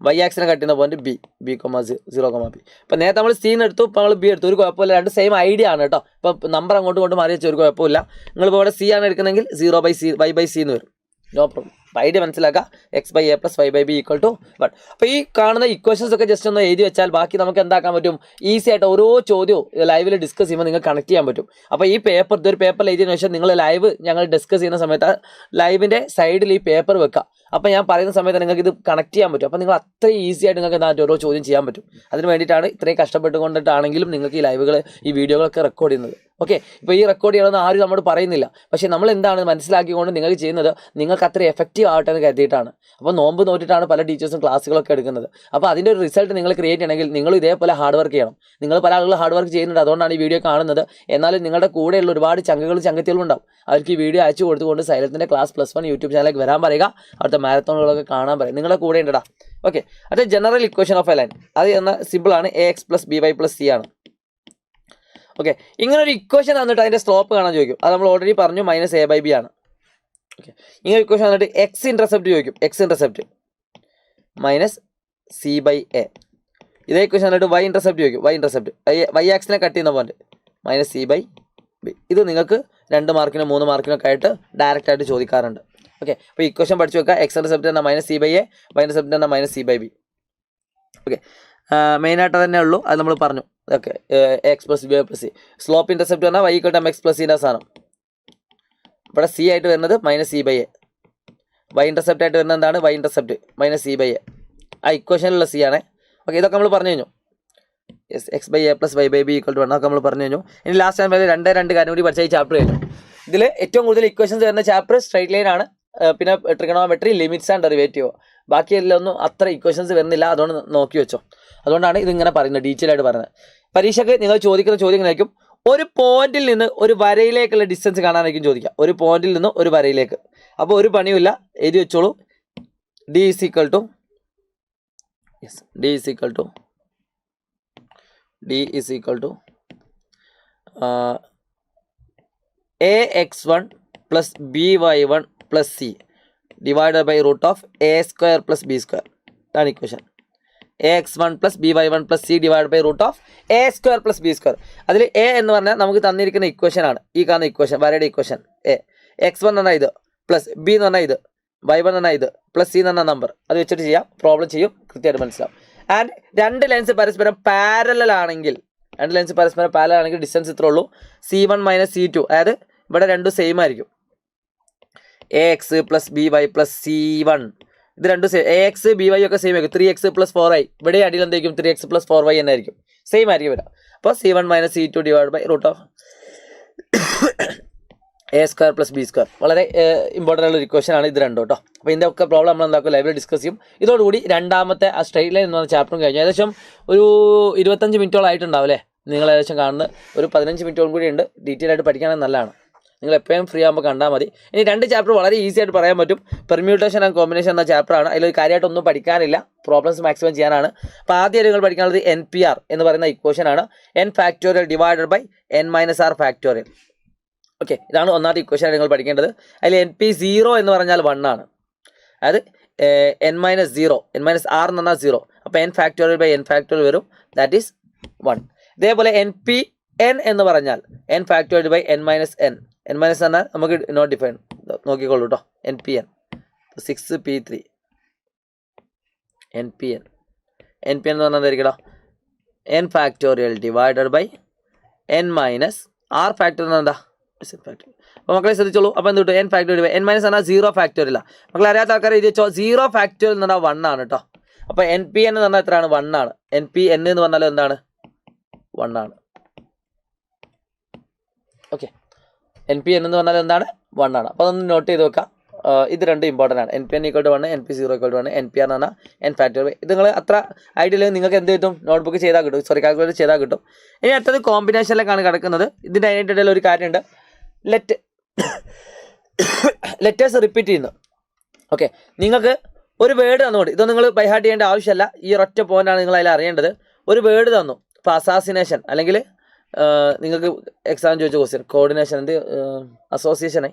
വൈ ആക്സിനെ കട്ട് ചെയ്യുന്ന പോയിന്റ് b,0,b. ഇപ്പോൾ നേരത്തെ നമ്മൾ സി എടുത്തു, ഇപ്പോൾ നമ്മൾ ബി എടുത്തു, ഒരു കുഴപ്പമില്ല. രണ്ട് സെയിം ഐഡിയ ആണ് കേട്ടോ. ഇപ്പോൾ നമ്പർ അങ്ങോട്ടും ഇങ്ങോട്ടും മാറി വെച്ചാൽ ഒരു കുഴപ്പമില്ല. നിങ്ങളിപ്പോൾ ഇവിടെ സി ആണ് എടുക്കുന്നതെങ്കിൽ 0/c y/c എന്ന് വരും. No problem. ഐഡിയ മനസ്സിലാക്കുക. x/a + y/b = 1. അപ്പോൾ ഈ കാണുന്ന ഇക്വേഷൻസ് ഒക്കെ ജസ്റ്റ് ഒന്ന് എഴുതി വെച്ചാൽ ബാക്കി നമുക്ക് എന്താക്കാൻ പറ്റും, ഈസി ആയിട്ട് ഓരോ ചോദ്യവും ലൈവിൽ ഡിസ്കസ് ചെയ്യുമ്പോൾ നിങ്ങൾക്ക് കണക്ട് ചെയ്യാൻ പറ്റും. അപ്പോൾ ഈ പേപ്പർ ഇതൊരു പേപ്പറിൽ എഴുതിയതിനു ശേഷം നിങ്ങൾ ലൈവ് ഞങ്ങൾ ഡിസ്കസ് ചെയ്യുന്ന സമയത്ത് ലൈവിൻ്റെ സൈഡിൽ ഈ പേപ്പർ വെക്കുക. അപ്പോൾ ഞാൻ പറയുന്ന സമയത്ത് നിങ്ങൾക്ക് ഇത് കണക്ട് ചെയ്യാൻ പറ്റും. അപ്പോൾ നിങ്ങൾ അത്രയും ഈസി ആയിട്ട് നിങ്ങൾക്ക് എന്താ ഓരോ ചോദ്യം ചെയ്യാൻ പറ്റും. അതിന് വേണ്ടിയിട്ടാണ് ഇത്രയും കഷ്ടപ്പെട്ടുകൊണ്ടിട്ടാണെങ്കിലും നിങ്ങൾക്ക് ഈ ലൈവുകൾ ഈ വീഡിയോകളൊക്കെ റെക്കോർഡ് ചെയ്യുന്നത്. ഓക്കെ, ഇപ്പോൾ ഈ റെക്കോർഡ് ചെയ്യണമെന്ന് ആരും നമ്മോട് പറയുന്നില്ല. പക്ഷേ നമ്മൾ എന്താണ് മനസ്സിലാക്കിക്കൊണ്ട് നിങ്ങൾക്ക് ചെയ്യുന്നത്, നിങ്ങൾക്ക് അത്ര എഫക്റ്റീവ് ആവട്ടെ എന്ന് കരുതിയിട്ടാണ്. അപ്പോൾ നോമ്പ് നോറ്റിട്ടാണ് പല ടീച്ചേഴ്സും ക്ലാസ്സുകളൊക്കെ എടുക്കുന്നത്. അപ്പോൾ അതിൻ്റെ ഒരു റിസൾട്ട് നിങ്ങൾ ക്രിയേറ്റ് ചെയ്യണമെങ്കിൽ നിങ്ങൾ ഇതേപോലെ ഹാർഡ് വർക്ക് ചെയ്യണം. നിങ്ങൾ പല ആളുകൾ ഹാർഡ് വർക്ക് ചെയ്യുന്നുണ്ട്, അതുകൊണ്ടാണ് ഈ വീഡിയോ കാണുന്നത്. എന്നാലും നിങ്ങളുടെ കൂടെയുള്ള ഒരുപാട് ചങ്കത്തികളും ഉണ്ടാവും. അവർക്ക് ഈ വീഡിയോ അയച്ചു കൊടുത്തുകൊണ്ട് സൈലത്തിൻ്റെ ക്ലാസ് +1 യൂട്യൂബ് ചാനലിലേക്ക് വരാൻ പറയുക. അവിടുത്തെ മാരത്തോണുകളൊക്കെ കാണാൻ പറയും. നിങ്ങളുടെ കൂടെ ഉണ്ടടാ. ഓക്കെ, അത് general equation of A line. അത് എന്ന സിമ്പിളാണ്, ax + by + c ആണ്. ഓക്കെ, ഇങ്ങനെ ഒരു ഇക്വേഷൻ തന്നിട്ട് അതിൻ്റെ സ്ലോപ്പ് കാണാൻ ചോദിക്കും. അത് നമ്മൾ ഓൾറെഡി പറഞ്ഞു, -a/b ആണ്. ഓക്കെ, ഇങ്ങനെ ഇക്വേഷൻ തന്നിട്ട് എക്സ് ഇൻ്റർസെപ്റ്റ് ചോദിക്കും. X intercept -c/a. ഇതേ ഇക്വേഷൻ തന്നിട്ട് y ഇൻ്റർസെപ്റ്റ് ചോദിക്കും. y ഇൻ്റർസെപ്റ്റ് y ആക്സിനെ കട്ട് ചെയ്യുന്ന പോയിന്റ് -c/b. ഇത് നിങ്ങൾക്ക് 2 മാർക്കിനോ 3 മാർക്കിനോ ഒക്കെ ആയിട്ട് ഡയറക്റ്റ് ആയിട്ട് ചോദിക്കാറുണ്ട്. ഓക്കെ, അപ്പോൾ ഇക്വേഷൻ പഠിച്ചു വെക്കുക. എക്സ് ഇൻ്റർസെപ്റ്റ് എന്നാൽ -c/a, y ഇൻ്റർസെപ്റ്റ് എന്നാൽ -c/b. ഓക്കെ, മെയിനായിട്ട് തന്നെ ഉള്ളൂ, അത് നമ്മൾ പറഞ്ഞു. Okay, x + b + c. Slope intercept പറഞ്ഞാൽ y = mx + c സാധനം. ഇവിടെ c ആയിട്ട് വരുന്നത് -c/a. y ഇൻ്റർസെപ്റ്റ് ആയിട്ട് വരുന്നത് എന്താണ്, y ഇൻ്റർസെപ്റ്റ് -c/a. ആ ഇക്വേഷനിലുള്ള c ആണ്. ഓക്കെ, ഇതൊക്കെ നമ്മൾ പറഞ്ഞു കഴിഞ്ഞു. യെസ്, x/a + y/b = 1 ഒക്കെ നമ്മൾ പറഞ്ഞു കഴിഞ്ഞു. ഇനി ലാസ്റ്റ് ടൈം വരെ രണ്ട് കാര്യം കൂടി പഠിച്ച ഈ ചാപ്റ്റർ കഴിഞ്ഞു. ഇതിൽ ഏറ്റവും കൂടുതൽ ഇക്വേഷൻസ് വരുന്ന ചാപ്റ്റർ സ്ട്രൈറ്റ് ലൈൻ ആണ്. പിന്നെ ട്രിഗണോമെട്രി, ലിമിറ്റ്സ് ആൻഡ് ഡെറിവേറ്റീവ്. ബാക്കിയെല്ലാം ഒന്നും അത്ര ഇക്വേഷൻസ് വരുന്നില്ല, അതുകൊണ്ട് നോക്കി വെച്ചോ. അതുകൊണ്ടാണ് ഇതിങ്ങനെ പറയുന്നത്, ഡീറ്റെയിൽ ആയിട്ട് പറയുന്നത്. പരീക്ഷയ്ക്ക് നിങ്ങൾ ചോദിക്കുന്ന ചോദ്യങ്ങളായിരിക്കും, ഒരു പോയിന്റിൽ നിന്ന് ഒരു വരയിലേക്കുള്ള ഡിസ്റ്റൻസ് കാണാനായിരിക്കും ചോദിക്കുക. ഒരു പോയിന്റിൽ നിന്ന് ഒരു വരയിലേക്ക്. അപ്പോൾ ഒരു പണിയുമില്ല, എഴുതി വെച്ചോളൂ. d ax1 + by1 + c divided by √a² + b². ആണ് equation. ax1 + by1 + c divided by √a² + b². അതിൽ a എന്ന് പറഞ്ഞാൽ നമുക്ക് തന്നിരിക്കുന്ന ഇക്വേഷൻ ആണ്. ഈ കാണുന്ന ഇക്വേഷൻ, വരയുടെ ഇക്വേഷൻ a. x1 എന്ന് പറഞ്ഞാൽ ഇത്, പ്ലസ് b എന്ന് പറഞ്ഞാൽ ഇത്, y1 എന്ന് പറഞ്ഞാൽ ഇത്, പ്ലസ് c എന്ന് പറഞ്ഞ നമ്പർ. അത് വെച്ചിട്ട് ചെയ്യാം, പ്രോബ്ലം ചെയ്യും, കൃത്യമായിട്ട് മനസ്സിലാവും. ആൻഡ് രണ്ട് ലൈൻസ് പരസ്പരം പാരലൽ ആണെങ്കിൽ ഡിസ്റ്റൻസ് ഇത്രേ ഉള്ളൂ, c1 - c2. അതായത് ഇവിടെ രണ്ടും സെയിം ആയിരിക്കും. ax + by + c1 ഇത് രണ്ടും ax by ഒക്കെ സെയിം ആയിരിക്കും. 3x + 4y ഇവിടെ അടിയിൽ എന്തായിരിക്കും, 3x + 4y എന്നായിരിക്കും, സെയിം ആയിരിക്കും വരാം. അപ്പോൾ c1 - c2 divided by √a² + b². വളരെ ഇമ്പോർട്ടൻ്റ് ഉള്ള ഒരു ഇക്വേഷൻ ആണ് ഇത് രണ്ടും കേട്ടോ. അപ്പോൾ ഇതിൻ്റെ ഒക്കെ പ്രോബ്ലം നമ്മൾ എന്താക്കും, ലൈബ്രറി ഡിസ്കസ് ചെയ്യും. ഇതോടുകൂടി രണ്ടാമത്തെ ആ സ്ട്രെയിറ്റ് ലൈൻ എന്ന് പറഞ്ഞ ചാപ്റ്ററും കഴിഞ്ഞു. ഏകദേശം ഒരു 25 മിനിറ്റോളം ആയിട്ടുണ്ടാവും അല്ലേ നിങ്ങൾ ഏകദേശം കാണുന്നത്. ഒരു 15 മിനിറ്റോളം കൂടി ഉണ്ട്. ഡീറ്റെയിൽ ആയിട്ട് പഠിക്കുകയാണെങ്കിൽ നല്ലതാണ്. നിങ്ങൾ എപ്പോഴും ഫ്രീ ആകുമ്പോൾ കണ്ടാൽ മതി. ഇനി 2 ചാപ്റ്റർ വളരെ ഈസി ആയിട്ട് പറയാൻ പറ്റും. പെർമ്യൂട്ടേഷൻ ആൻഡ് കോമ്പിനേഷൻ എന്ന ചാപ്റ്ററാണ്. അതിലൊരു കാര്യമായിട്ടൊന്നും പഠിക്കാനില്ല, പ്രോബ്ലംസ് മാക്സിമം ചെയ്യാനാണ്. അപ്പോൾ ആദ്യം നിങ്ങൾ പഠിക്കാനുള്ളത് NPR എന്ന് പറയുന്ന ഇക്വേഷൻ ആണ്. n⁴ divided by n⁻r⁴. Okay, ഇതാണ് ഒന്നാമത്തെ ഇക്വേഷൻ നിങ്ങൾ പഠിക്കേണ്ടത്. അതിൽ NP0 എന്ന് പറഞ്ഞാൽ 1 ആണ്. അതായത് n-0, n-r എന്ന് പറഞ്ഞാൽ 0. അപ്പോൾ n⁴ by n⁴ വരും, ദാറ്റ് ഈസ് 1. ഇതേപോലെ NPn എന്ന് പറഞ്ഞാൽ n⁴ by n-n. n- എന്നാൽ നമുക്ക് നോട്ട് ഡിഫൈൻ നോക്കിക്കോളൂ കേട്ടോ. NPn 6p3 NPn എന്ന് പറഞ്ഞാൽ എന്തായിരിക്കട്ടോ, n⁴ divided by n-r⁴ എന്ന് എന്താ. അപ്പോൾ മക്കളെ ശ്രദ്ധിച്ചോളൂ. അപ്പോൾ എന്ത് കിട്ടും, n⁴ n- എന്നാൽ 0 ഇല്ല. മക്കളെ അറിയാത്ത ആൾക്കാരെ എഴുതി വെച്ചോ, 0 എന്ന് പറഞ്ഞാൽ 1 ആണ് കേട്ടോ. അപ്പോൾ NPn എന്ന് പറഞ്ഞാൽ എത്രയാണ്, 1 ആണ്. NPn എന്ന് പറഞ്ഞാൽ എന്താണ്, 1 ആണ്. ഓക്കെ, NPn എന്ന് പറഞ്ഞാൽ എന്താണ്, 1 ആണ്. അപ്പോൾ അതൊന്ന് നോട്ട് ചെയ്ത് വെക്കാം. ഇത് രണ്ട് ഇമ്പോർട്ടൻ്റ് ആണ്. NPN = 1, NP0 = 1, NPR എന്ന് പറഞ്ഞാൽ n ഫാക്ടോറിയൽ. ഇത് നിങ്ങൾ അത്ര ഐഡിയ ഇല്ലെങ്കിൽ നിങ്ങൾക്ക് എന്ത് കിട്ടും, നോട്ട്ബുക്ക് ചെയ്താൽ കിട്ടും, കാൽക്കുലേറ്റർ ചെയ്താൽ കിട്ടും. ഇനി അടുത്തത് കോമ്പിനേഷനിലേക്കാണ് കിടക്കുന്നത്. ഇതിൻ്റെ അതിനിടയിൽ ഒരു കാര്യമുണ്ട്, ലെറ്റേഴ്സ് റിപ്പീറ്റ് ചെയ്യുന്നു. ഓക്കെ, നിങ്ങൾക്ക് ഒരു വേർഡ് തന്നുകൊണ്ട്, ഇതൊന്നും നിങ്ങൾ ബൈഹാർട്ട് ചെയ്യേണ്ട ആവശ്യമില്ല, ഈ ഒരൊറ്റ പോയിൻ്റാണ് നിങ്ങൾ അതിൽ അറിയേണ്ടത്. ഒരു വേർഡ് തന്നു, ഇപ്പോൾ അസാസിനേഷൻ അല്ലെങ്കിൽ നിങ്ങൾക്ക് എക്സാം ചോദിച്ച ക്വസ്റ്റ്യൻ കോർഡിനേഷൻ, എന്ത് അസോസിയേഷൻ.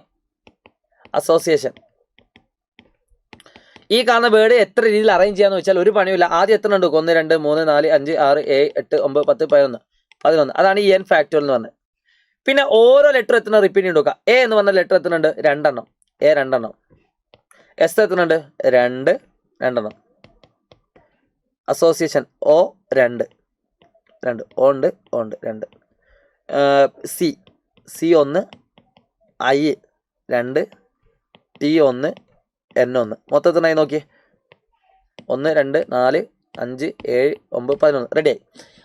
ഈ കാണുന്ന വേർഡ് എത്ര രീതിയിൽ അറേഞ്ച് ചെയ്യാന്ന് വെച്ചാൽ ഒരു പണിയില്ല. ആദ്യം എത്ര ഉണ്ട്, 1 2 3 4 5 6 7 8 9 10 11. അതാണ് ഈ n ഫാക്ടോറിയൽ എന്ന് പറഞ്ഞത്. പിന്നെ ഓരോ ലെറ്റർ എത്ര റിപ്പീറ്റ് ചെയ്ത് നോക്കുക. എ എന്ന് പറഞ്ഞ ലെറ്റർ എത്ര ഉണ്ട്, 2 എണ്ണം. എ 2 എണ്ണം. എസ് എത്ര ഉണ്ട്, 2 എണ്ണം. അസോസിയേഷൻ O 2 O ഉണ്ട് 2. C 1, I 2, T 1, N 1. മൊത്തത്തിനായി നോക്കിയേ, 1 2 4 5 7 9 11. റെഡിയായി.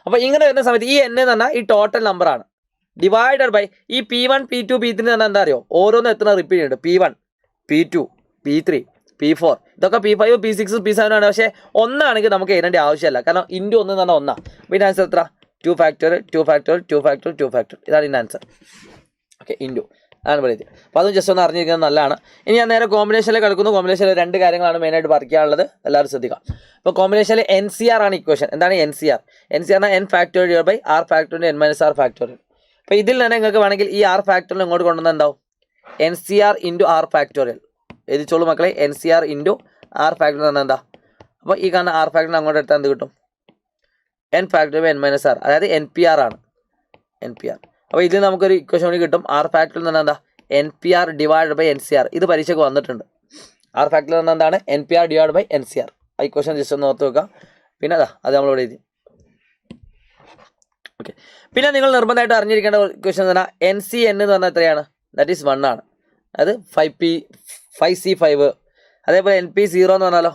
അപ്പോൾ ഇങ്ങനെ വരുന്ന സമയത്ത് ഈ N എന്ന് പറഞ്ഞാൽ ഈ ടോട്ടൽ നമ്പറാണ്, ഡിവൈഡഡ് ബൈ ഈ P1 P2 P3 എന്ന് പറഞ്ഞാൽ എന്താ അറിയോ, ഓരോന്നും എത്ര റിപ്പീറ്റ് ചെയ്യുന്നുണ്ട്, P1 P2 P3 P4 ഇതൊക്കെ P5 P6 P7 ആണ്. പക്ഷേ ഒന്നാണെങ്കിൽ നമുക്ക് എഴുതേണ്ട ആവശ്യമില്ല, കാരണം ഇൻറ്റു 1 എന്ന് പറഞ്ഞാൽ 1. പിന്നെ ആൻസർ എത്ര, 2 ഫാക്ടോറിയൽ 2 ഫാക്ടോറിയൽ 2 ഫാക്ടോറിയൽ 2 ഫാക്ടോറിയൽ. ഇതാണ് ഇതിൻ്റെ ആൻസർ. ഓക്കെ, ഇൻറ്റു ആണ് പറയുന്നത്. അപ്പോൾ അതും ജസ്റ്റ് ഒന്ന് അറിഞ്ഞിരിക്കുന്നത് നല്ലതാണ്. ഇനി ഞാൻ നേരെ കോമ്പിനേഷനിൽ കിടക്കുന്നു. കോമ്പിനേഷനിൽ 2 കാര്യങ്ങളാണ് മെയിനായിട്ട് പഠിക്കാനുള്ളത്, എല്ലാവരും ശ്രദ്ധിക്കാം. അപ്പോൾ കോമ്പിനേഷനിൽ NCR ആണ് ഇക്വേഷൻ. എന്താണ് NCR? NCR n factorial by r factorial n - r factorial. അപ്പോൾ ഇതിൽ തന്നെ നിങ്ങൾക്ക് വേണമെങ്കിൽ ഈ r ഫാക്ടോറിയൽ ഇങ്ങോട്ട് കൊണ്ടുവന്നാൽ എന്താവും, NCR × r ഫാക്ടോറിയൽ. എഴുതിച്ചോളൂ മക്കളെ, NCR × r ഫാക്ടോറിയൽ എന്ന് എന്താ. അപ്പോൾ ഈ കാണുന്ന r ഫാക്ടോറിയൽ അങ്ങോട്ട് എടുത്താൽ എന്ത് കിട്ടും, n ഫാക്ടോറിയൽ n - r, അതായത് NPR ആണ്, NPR. അപ്പോൾ ഇതിൽ നമുക്കൊരു ഇക്വേഷൻ കൂടി കിട്ടും, r ഫാക്ടോറിയൽ എന്ന് പറഞ്ഞാൽ എന്താ, NPR / NCR. ഇത് പരീക്ഷയ്ക്ക് വന്നിട്ടുണ്ട്. r ഫാക്ടോറിയൽ എന്ന് എന്താണ്, NPR / NCR. ആ ഇക്വേഷൻ ജസ്റ്റ് ഒന്ന് ഓർത്ത് വെക്കാം. പിന്നെ അത് നമ്മളിവിടെ എഴുതി. ഓക്കെ, പിന്നെ നിങ്ങൾ നിർബന്ധമായിട്ട് അറിഞ്ഞിരിക്കേണ്ട ഇക്വേഷൻ എന്ന് പറഞ്ഞാൽ NCN എന്ന് പറഞ്ഞാൽ എത്രയാണ്, ദാറ്റ് ഈസ് 1 ആണ്. അത് 5C5. അതേപോലെ NP0 എന്ന് പറഞ്ഞാലോ,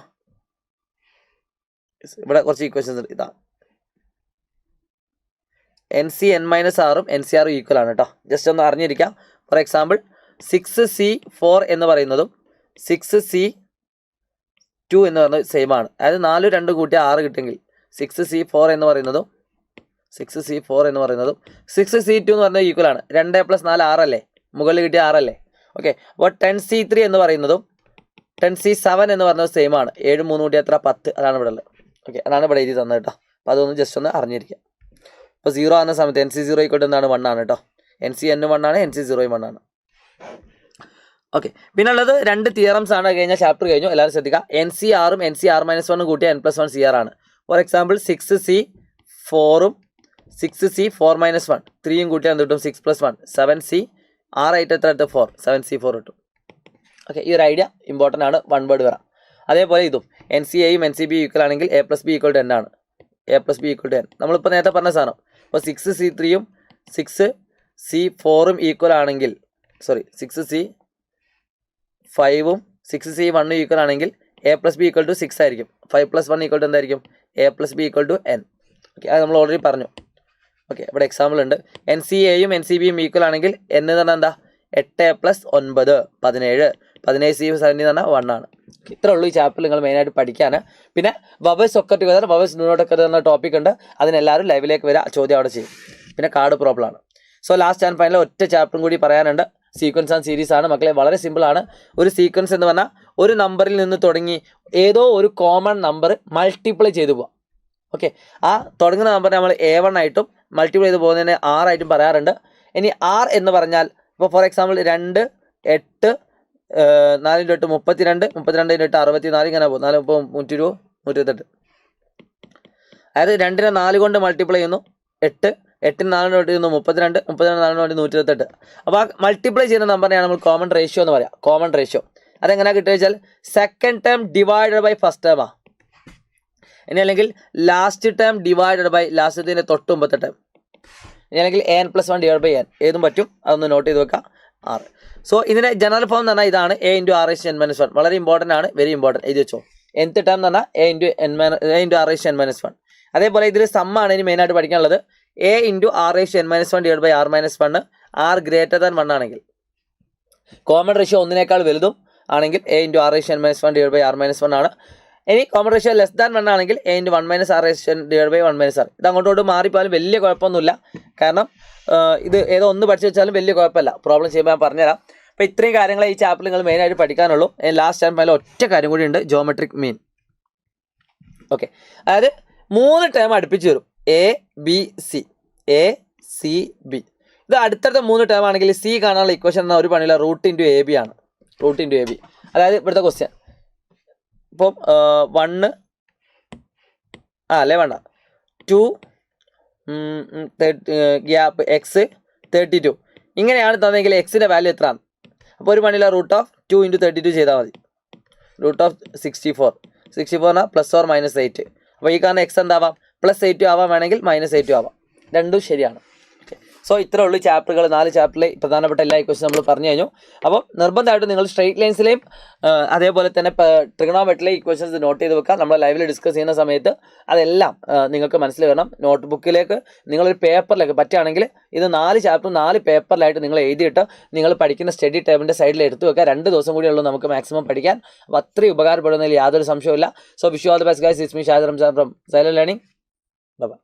ഇവിടെ കുറച്ച് ഇക്വേഷൻസ് ഉണ്ട്. ഇതാ NCN - r ഉം NCR ഈക്വൽ ആണ് കേട്ടോ, ജസ്റ്റ് ഒന്ന് അറിഞ്ഞിരിക്കാം. ഫോർ എക്സാമ്പിൾ 6C4 എന്ന് പറയുന്നതും 6C2 എന്ന് പറയുന്നത് സെയിം ആണ്. അതായത് 4 2 കൂട്ടിയാൽ 6 കിട്ടുമെങ്കിൽ 6C4 എന്ന് പറയുന്നതും 6C2 എന്ന് പറയുന്നത് ഈക്വൽ ആണ്. 2 + 4 6 അല്ലേ, മുകളിൽ കിട്ടിയ 6 അല്ലേ. ഓക്കെ, അപ്പോൾ 10C3 എന്ന് പറയുന്നതും 10C7 എന്ന് പറയുന്നത് സെയിം ആണ്. 7 3 കൂട്ടിയാൽ എത്ര, 10. അതാണ് ഇവിടെ ഉള്ളത്. ഓക്കെ, അതാണ് ഇവിടെ എഴുതി തന്നത് കേട്ടോ. അപ്പോൾ അതൊന്ന് ജസ്റ്റ് ഒന്ന് അറിഞ്ഞിരിക്കാം. ഇപ്പോൾ 0 ആകുന്ന സമയത്ത് NC0 = എന്താണ്, 1 ആണ് കേട്ടോ. NCN 1 ആണ്, NC0 1 ആണ്. ഓക്കെ, പിന്നെ ഉള്ളത് 2 തിയറംസ് ആണ്. കഴിഞ്ഞ ചാപ്റ്റർ കഴിഞ്ഞു, എല്ലാവരും ശ്രദ്ധിക്കുക. NCR ഉം NCR - 1 കൂട്ടിയാൽ n+1 CR ആണ്. ഫോർ എക്സാമ്പിൾ 6C4 ഉം 6C4 - 1 3യും കൂട്ടിയാൽ എന്ത് കിട്ടും, 6 + 1 7C. 6 ആയിട്ട് എത്ര എടുത്ത്, 4 7C4 കിട്ടും. ഓക്കെ, ഈ ഒരു ഐഡിയ ഇമ്പോർട്ടൻ്റ് ആണ്, 1 വേർഡ് വരാം. അതേപോലെ ഇതും NCAയും NCB ഈക്വൽ ആണെങ്കിൽ A + B = n ആണ്. A + B = n നമ്മളിപ്പോൾ നേരത്തെ പറഞ്ഞ സാധനം. അപ്പോൾ 6C3യും 6C4 ഈക്വൽ ആണെങ്കിൽ, 6C5ഉം 6C1 ഈക്വൽ ആണെങ്കിൽ A + B = 6 ആയിരിക്കും. 5 + 1 = എന്തായിരിക്കും, A + B = n. ഓക്കെ, അത് നമ്മൾ ഓൾറെഡി പറഞ്ഞു. ഓക്കെ, ഇവിടെ എക്സാമ്പിൾ ഉണ്ട്. NCAയും NCBയും ഈക്വൽ ആണെങ്കിൽ n എന്ന് പറഞ്ഞാൽ എന്താ, 8 + 9 17. 17C 17 എന്ന് പറഞ്ഞാൽ 1 ആണ്. ഇത്രേ ഉള്ളൂ ഈ ചാപ്റ്ററിൽ നിങ്ങൾ മെയിനായിട്ട് പഠിക്കാൻ. പിന്നെ വവേഴ്സ് ഒക്കെ ടുഗദർ, വവേഴ്സ് ഡു നോട്ട് ഒക്കെ എന്ന ടോപ്പിക് ഉണ്ട്. അതിനെല്ലാവരും ലൈവിലേക്ക് വരിക, ചോദ്യം അവിടെ ചെയ്യും. പിന്നെ കാർഡ് പ്രോബ്ലം ആണ്. സോ ലാസ്റ്റ് ആൻഡ് ഫൈനൽ ഒറ്റ ചാപ്റ്ററും കൂടി പറയാനുണ്ട്. സീക്വൻസ് ആൻഡ് സീരീസ് ആണ് മക്കളെ, വളരെ സിമ്പിൾ ആണ്. ഒരു സീക്വൻസ് എന്ന് പറഞ്ഞാൽ ഒരു നമ്പറിൽ നിന്ന് തുടങ്ങി ഏതോ ഒരു കോമൺ നമ്പർ മൾട്ടിപ്ലൈ ചെയ്തു പോവാം. ഓക്കെ, ആ തുടങ്ങുന്ന നമ്പർ നമ്മൾ A1 ആയിട്ടും മൾട്ടിപ്ലൈ ചെയ്ത് പോകുന്നതിന് R ആയിട്ടും പറയാറുണ്ട്. ഇനി R എന്ന് പറഞ്ഞാൽ ഇപ്പോൾ ഫോർ എക്സാമ്പിൾ 2 8 4 × 8 32 32 × 8 64 ഇങ്ങനെ പോകും. 4 30 120 128. അതായത് 2നെ 4 കൊണ്ട് മൾട്ടിപ്ലൈ ചെയ്യുന്നു, 8 8ന് 4 കൊണ്ട് ചെയ്യുന്നു 32 32 4 കൊണ്ട് 128. അപ്പോൾ ആ മൾട്ടിപ്ലൈ ചെയ്യുന്ന നമ്പറിനെയാണ് നമ്മൾ കോമൺ റേഷ്യോ എന്ന് പറയാം. കോമൺ റേഷ്യോ അതെങ്ങനെയാണ് കിട്ടുക വെച്ചാൽ second term divided by first ടേമാണ്. ഇനി അല്ലെങ്കിൽ ലാസ്റ്റ് ടേം ഡിവൈഡഡ് ബൈ ലാസ്റ്റത്തിൻ്റെ തൊട്ട് മുമ്പത്തെ ടേം. ഇനി അല്ലെങ്കിൽ n + 1 / n ഏതും പറ്റും. അതൊന്ന് നോട്ട് ചെയ്ത് വെക്കാം, 6. സോ ഇതിൻ്റെ ജനറൽ ഫോം എന്ന് പറഞ്ഞാൽ ഇതാണ് A × r⁻n - 1. വളരെ ഇമ്പോർട്ടൻ്റ് ആണ്, വെരി ഇമ്പോർട്ടൻറ്റ്. എഴുതി വെച്ചോ. nth ടേം എന്ന് പറഞ്ഞാൽ A × r⁻n - 1. അതേപോലെ ഇതിൽ സമ്മാണ് ഇനി മെയിനായിട്ട് പഠിക്കാനുള്ളത്. A × r⁻n - 1 / r - 1 r > 1 ആണെങ്കിൽ കോമൺ റേഷ്യോ 1-നേക്കാൾ വലുതും ആണെങ്കിൽ a into r ratio n minus 1 divide by r minus 1 ആണ്. ഇനി കോമൺ റേഷ്യോ ലെസ് ദാൻ 1 ആണെങ്കിൽ a into 1 minus r ratio divide by 1 minus r. ഇത് അങ്ങോട്ടോട്ട് മാറിപ്പോയാലും വലിയ കുഴപ്പമൊന്നുമില്ല, കാരണം ഇത് ഏതോ ഒന്ന് പഠിച്ചു വെച്ചാലും വലിയ കുഴപ്പമില്ല. പ്രോബ്ലം ചെയ്യുമ്പോൾ ഞാൻ പറഞ്ഞുതരാം. അപ്പോൾ ഇത്രയും കാര്യങ്ങളെ ഈ ചാപ്റ്റർ നിങ്ങൾ മെയിനായിട്ട് പഠിക്കാനുള്ളൂ. ലാസ്റ്റ് ടൈം അതിൽ ഒറ്റ കാര്യം കൂടി ഉണ്ട്, ജോമെട്രിക് മീൻ. ഓക്കെ, അതായത് 3 ടേം അടുപ്പിച്ച് വരും, A B C, A C B. ഇത് അടുത്തടുത്ത 3 ടേം ആണെങ്കിൽ സി കാണാനുള്ള ഇക്വേഷൻ എന്നാൽ ഒരു പണിയില്ല, റൂട്ട് ഇൻറ്റു എ ബി ആണ്. റൂട്ട് ഇൻറ്റു എ ബി, അതായത് ഇവിടുത്തെ ക്വസ്റ്റ്യൻ ഇപ്പം 1 അല്ലേ വേണ്ട 2 ഗ്യാപ്പ് എക്സ് 32 ഇങ്ങനെയാണ് തന്നെങ്കിൽ എക്സിൻ്റെ വാല്യൂ എത്രയാണ്? അപ്പോൾ ഒരു പണിയില്ല, റൂട്ട് ഓഫ് 2 ഇൻറ്റു 32 ചെയ്താൽ മതി. Root of 64 plus or minus 8. അപ്പോൾ ഈ കാരണം എക്സ് എന്താവാം, +8 ആവാം, വേണമെങ്കിൽ -8 ആവാം, രണ്ടും ശരിയാണ്. സോ ഇത്രേ ഉള്ളൂ ചാപ്റ്ററുകൾ. 4 ചാപ്റ്ററിലെ പ്രധാനപ്പെട്ട എല്ലാ ഇക്വേഷനും നമ്മൾ പറഞ്ഞു കഴിഞ്ഞു. അപ്പോൾ നിർബന്ധമായിട്ടും നിങ്ങൾ സ്ട്രെയിറ്റ് ലൈൻസിലെയും അതേപോലെ തന്നെ ട്രിഗണോമെട്രിയിലെ ഇക്വേഷൻസ് നോട്ട് ചെയ്ത് വെക്കുക. നമ്മൾ ലൈവിൽ ഡിസ്കസ് ചെയ്യുന്ന സമയത്ത് അതെല്ലാം നിങ്ങൾക്ക് മനസ്സിൽ വരണം. നോട്ട് ബുക്കിലേക്ക് നിങ്ങളൊരു പേപ്പറിലേക്ക് പറ്റുകയാണെങ്കിൽ ഇത് 4 ചാപ്റ്റർ 4 പേപ്പറിലായിട്ട് നിങ്ങൾ എഴുതിയിട്ട് നിങ്ങൾ പഠിക്കുന്ന സ്റ്റഡി ടേബിളിൻ്റെ സൈഡിൽ എടുത്തു വെക്കുക. 2 ദിവസം കൂടി ഉള്ളൂ നമുക്ക് മാക്സിമം പഠിക്കാൻ. അപ്പോൾ അത്രയും ഉപകാരപ്പെടുന്നതിൽ യാതൊരു സംശയമില്ല. So wish you all the best guys. It's me Shahid Ramzan from Xylem learning. By.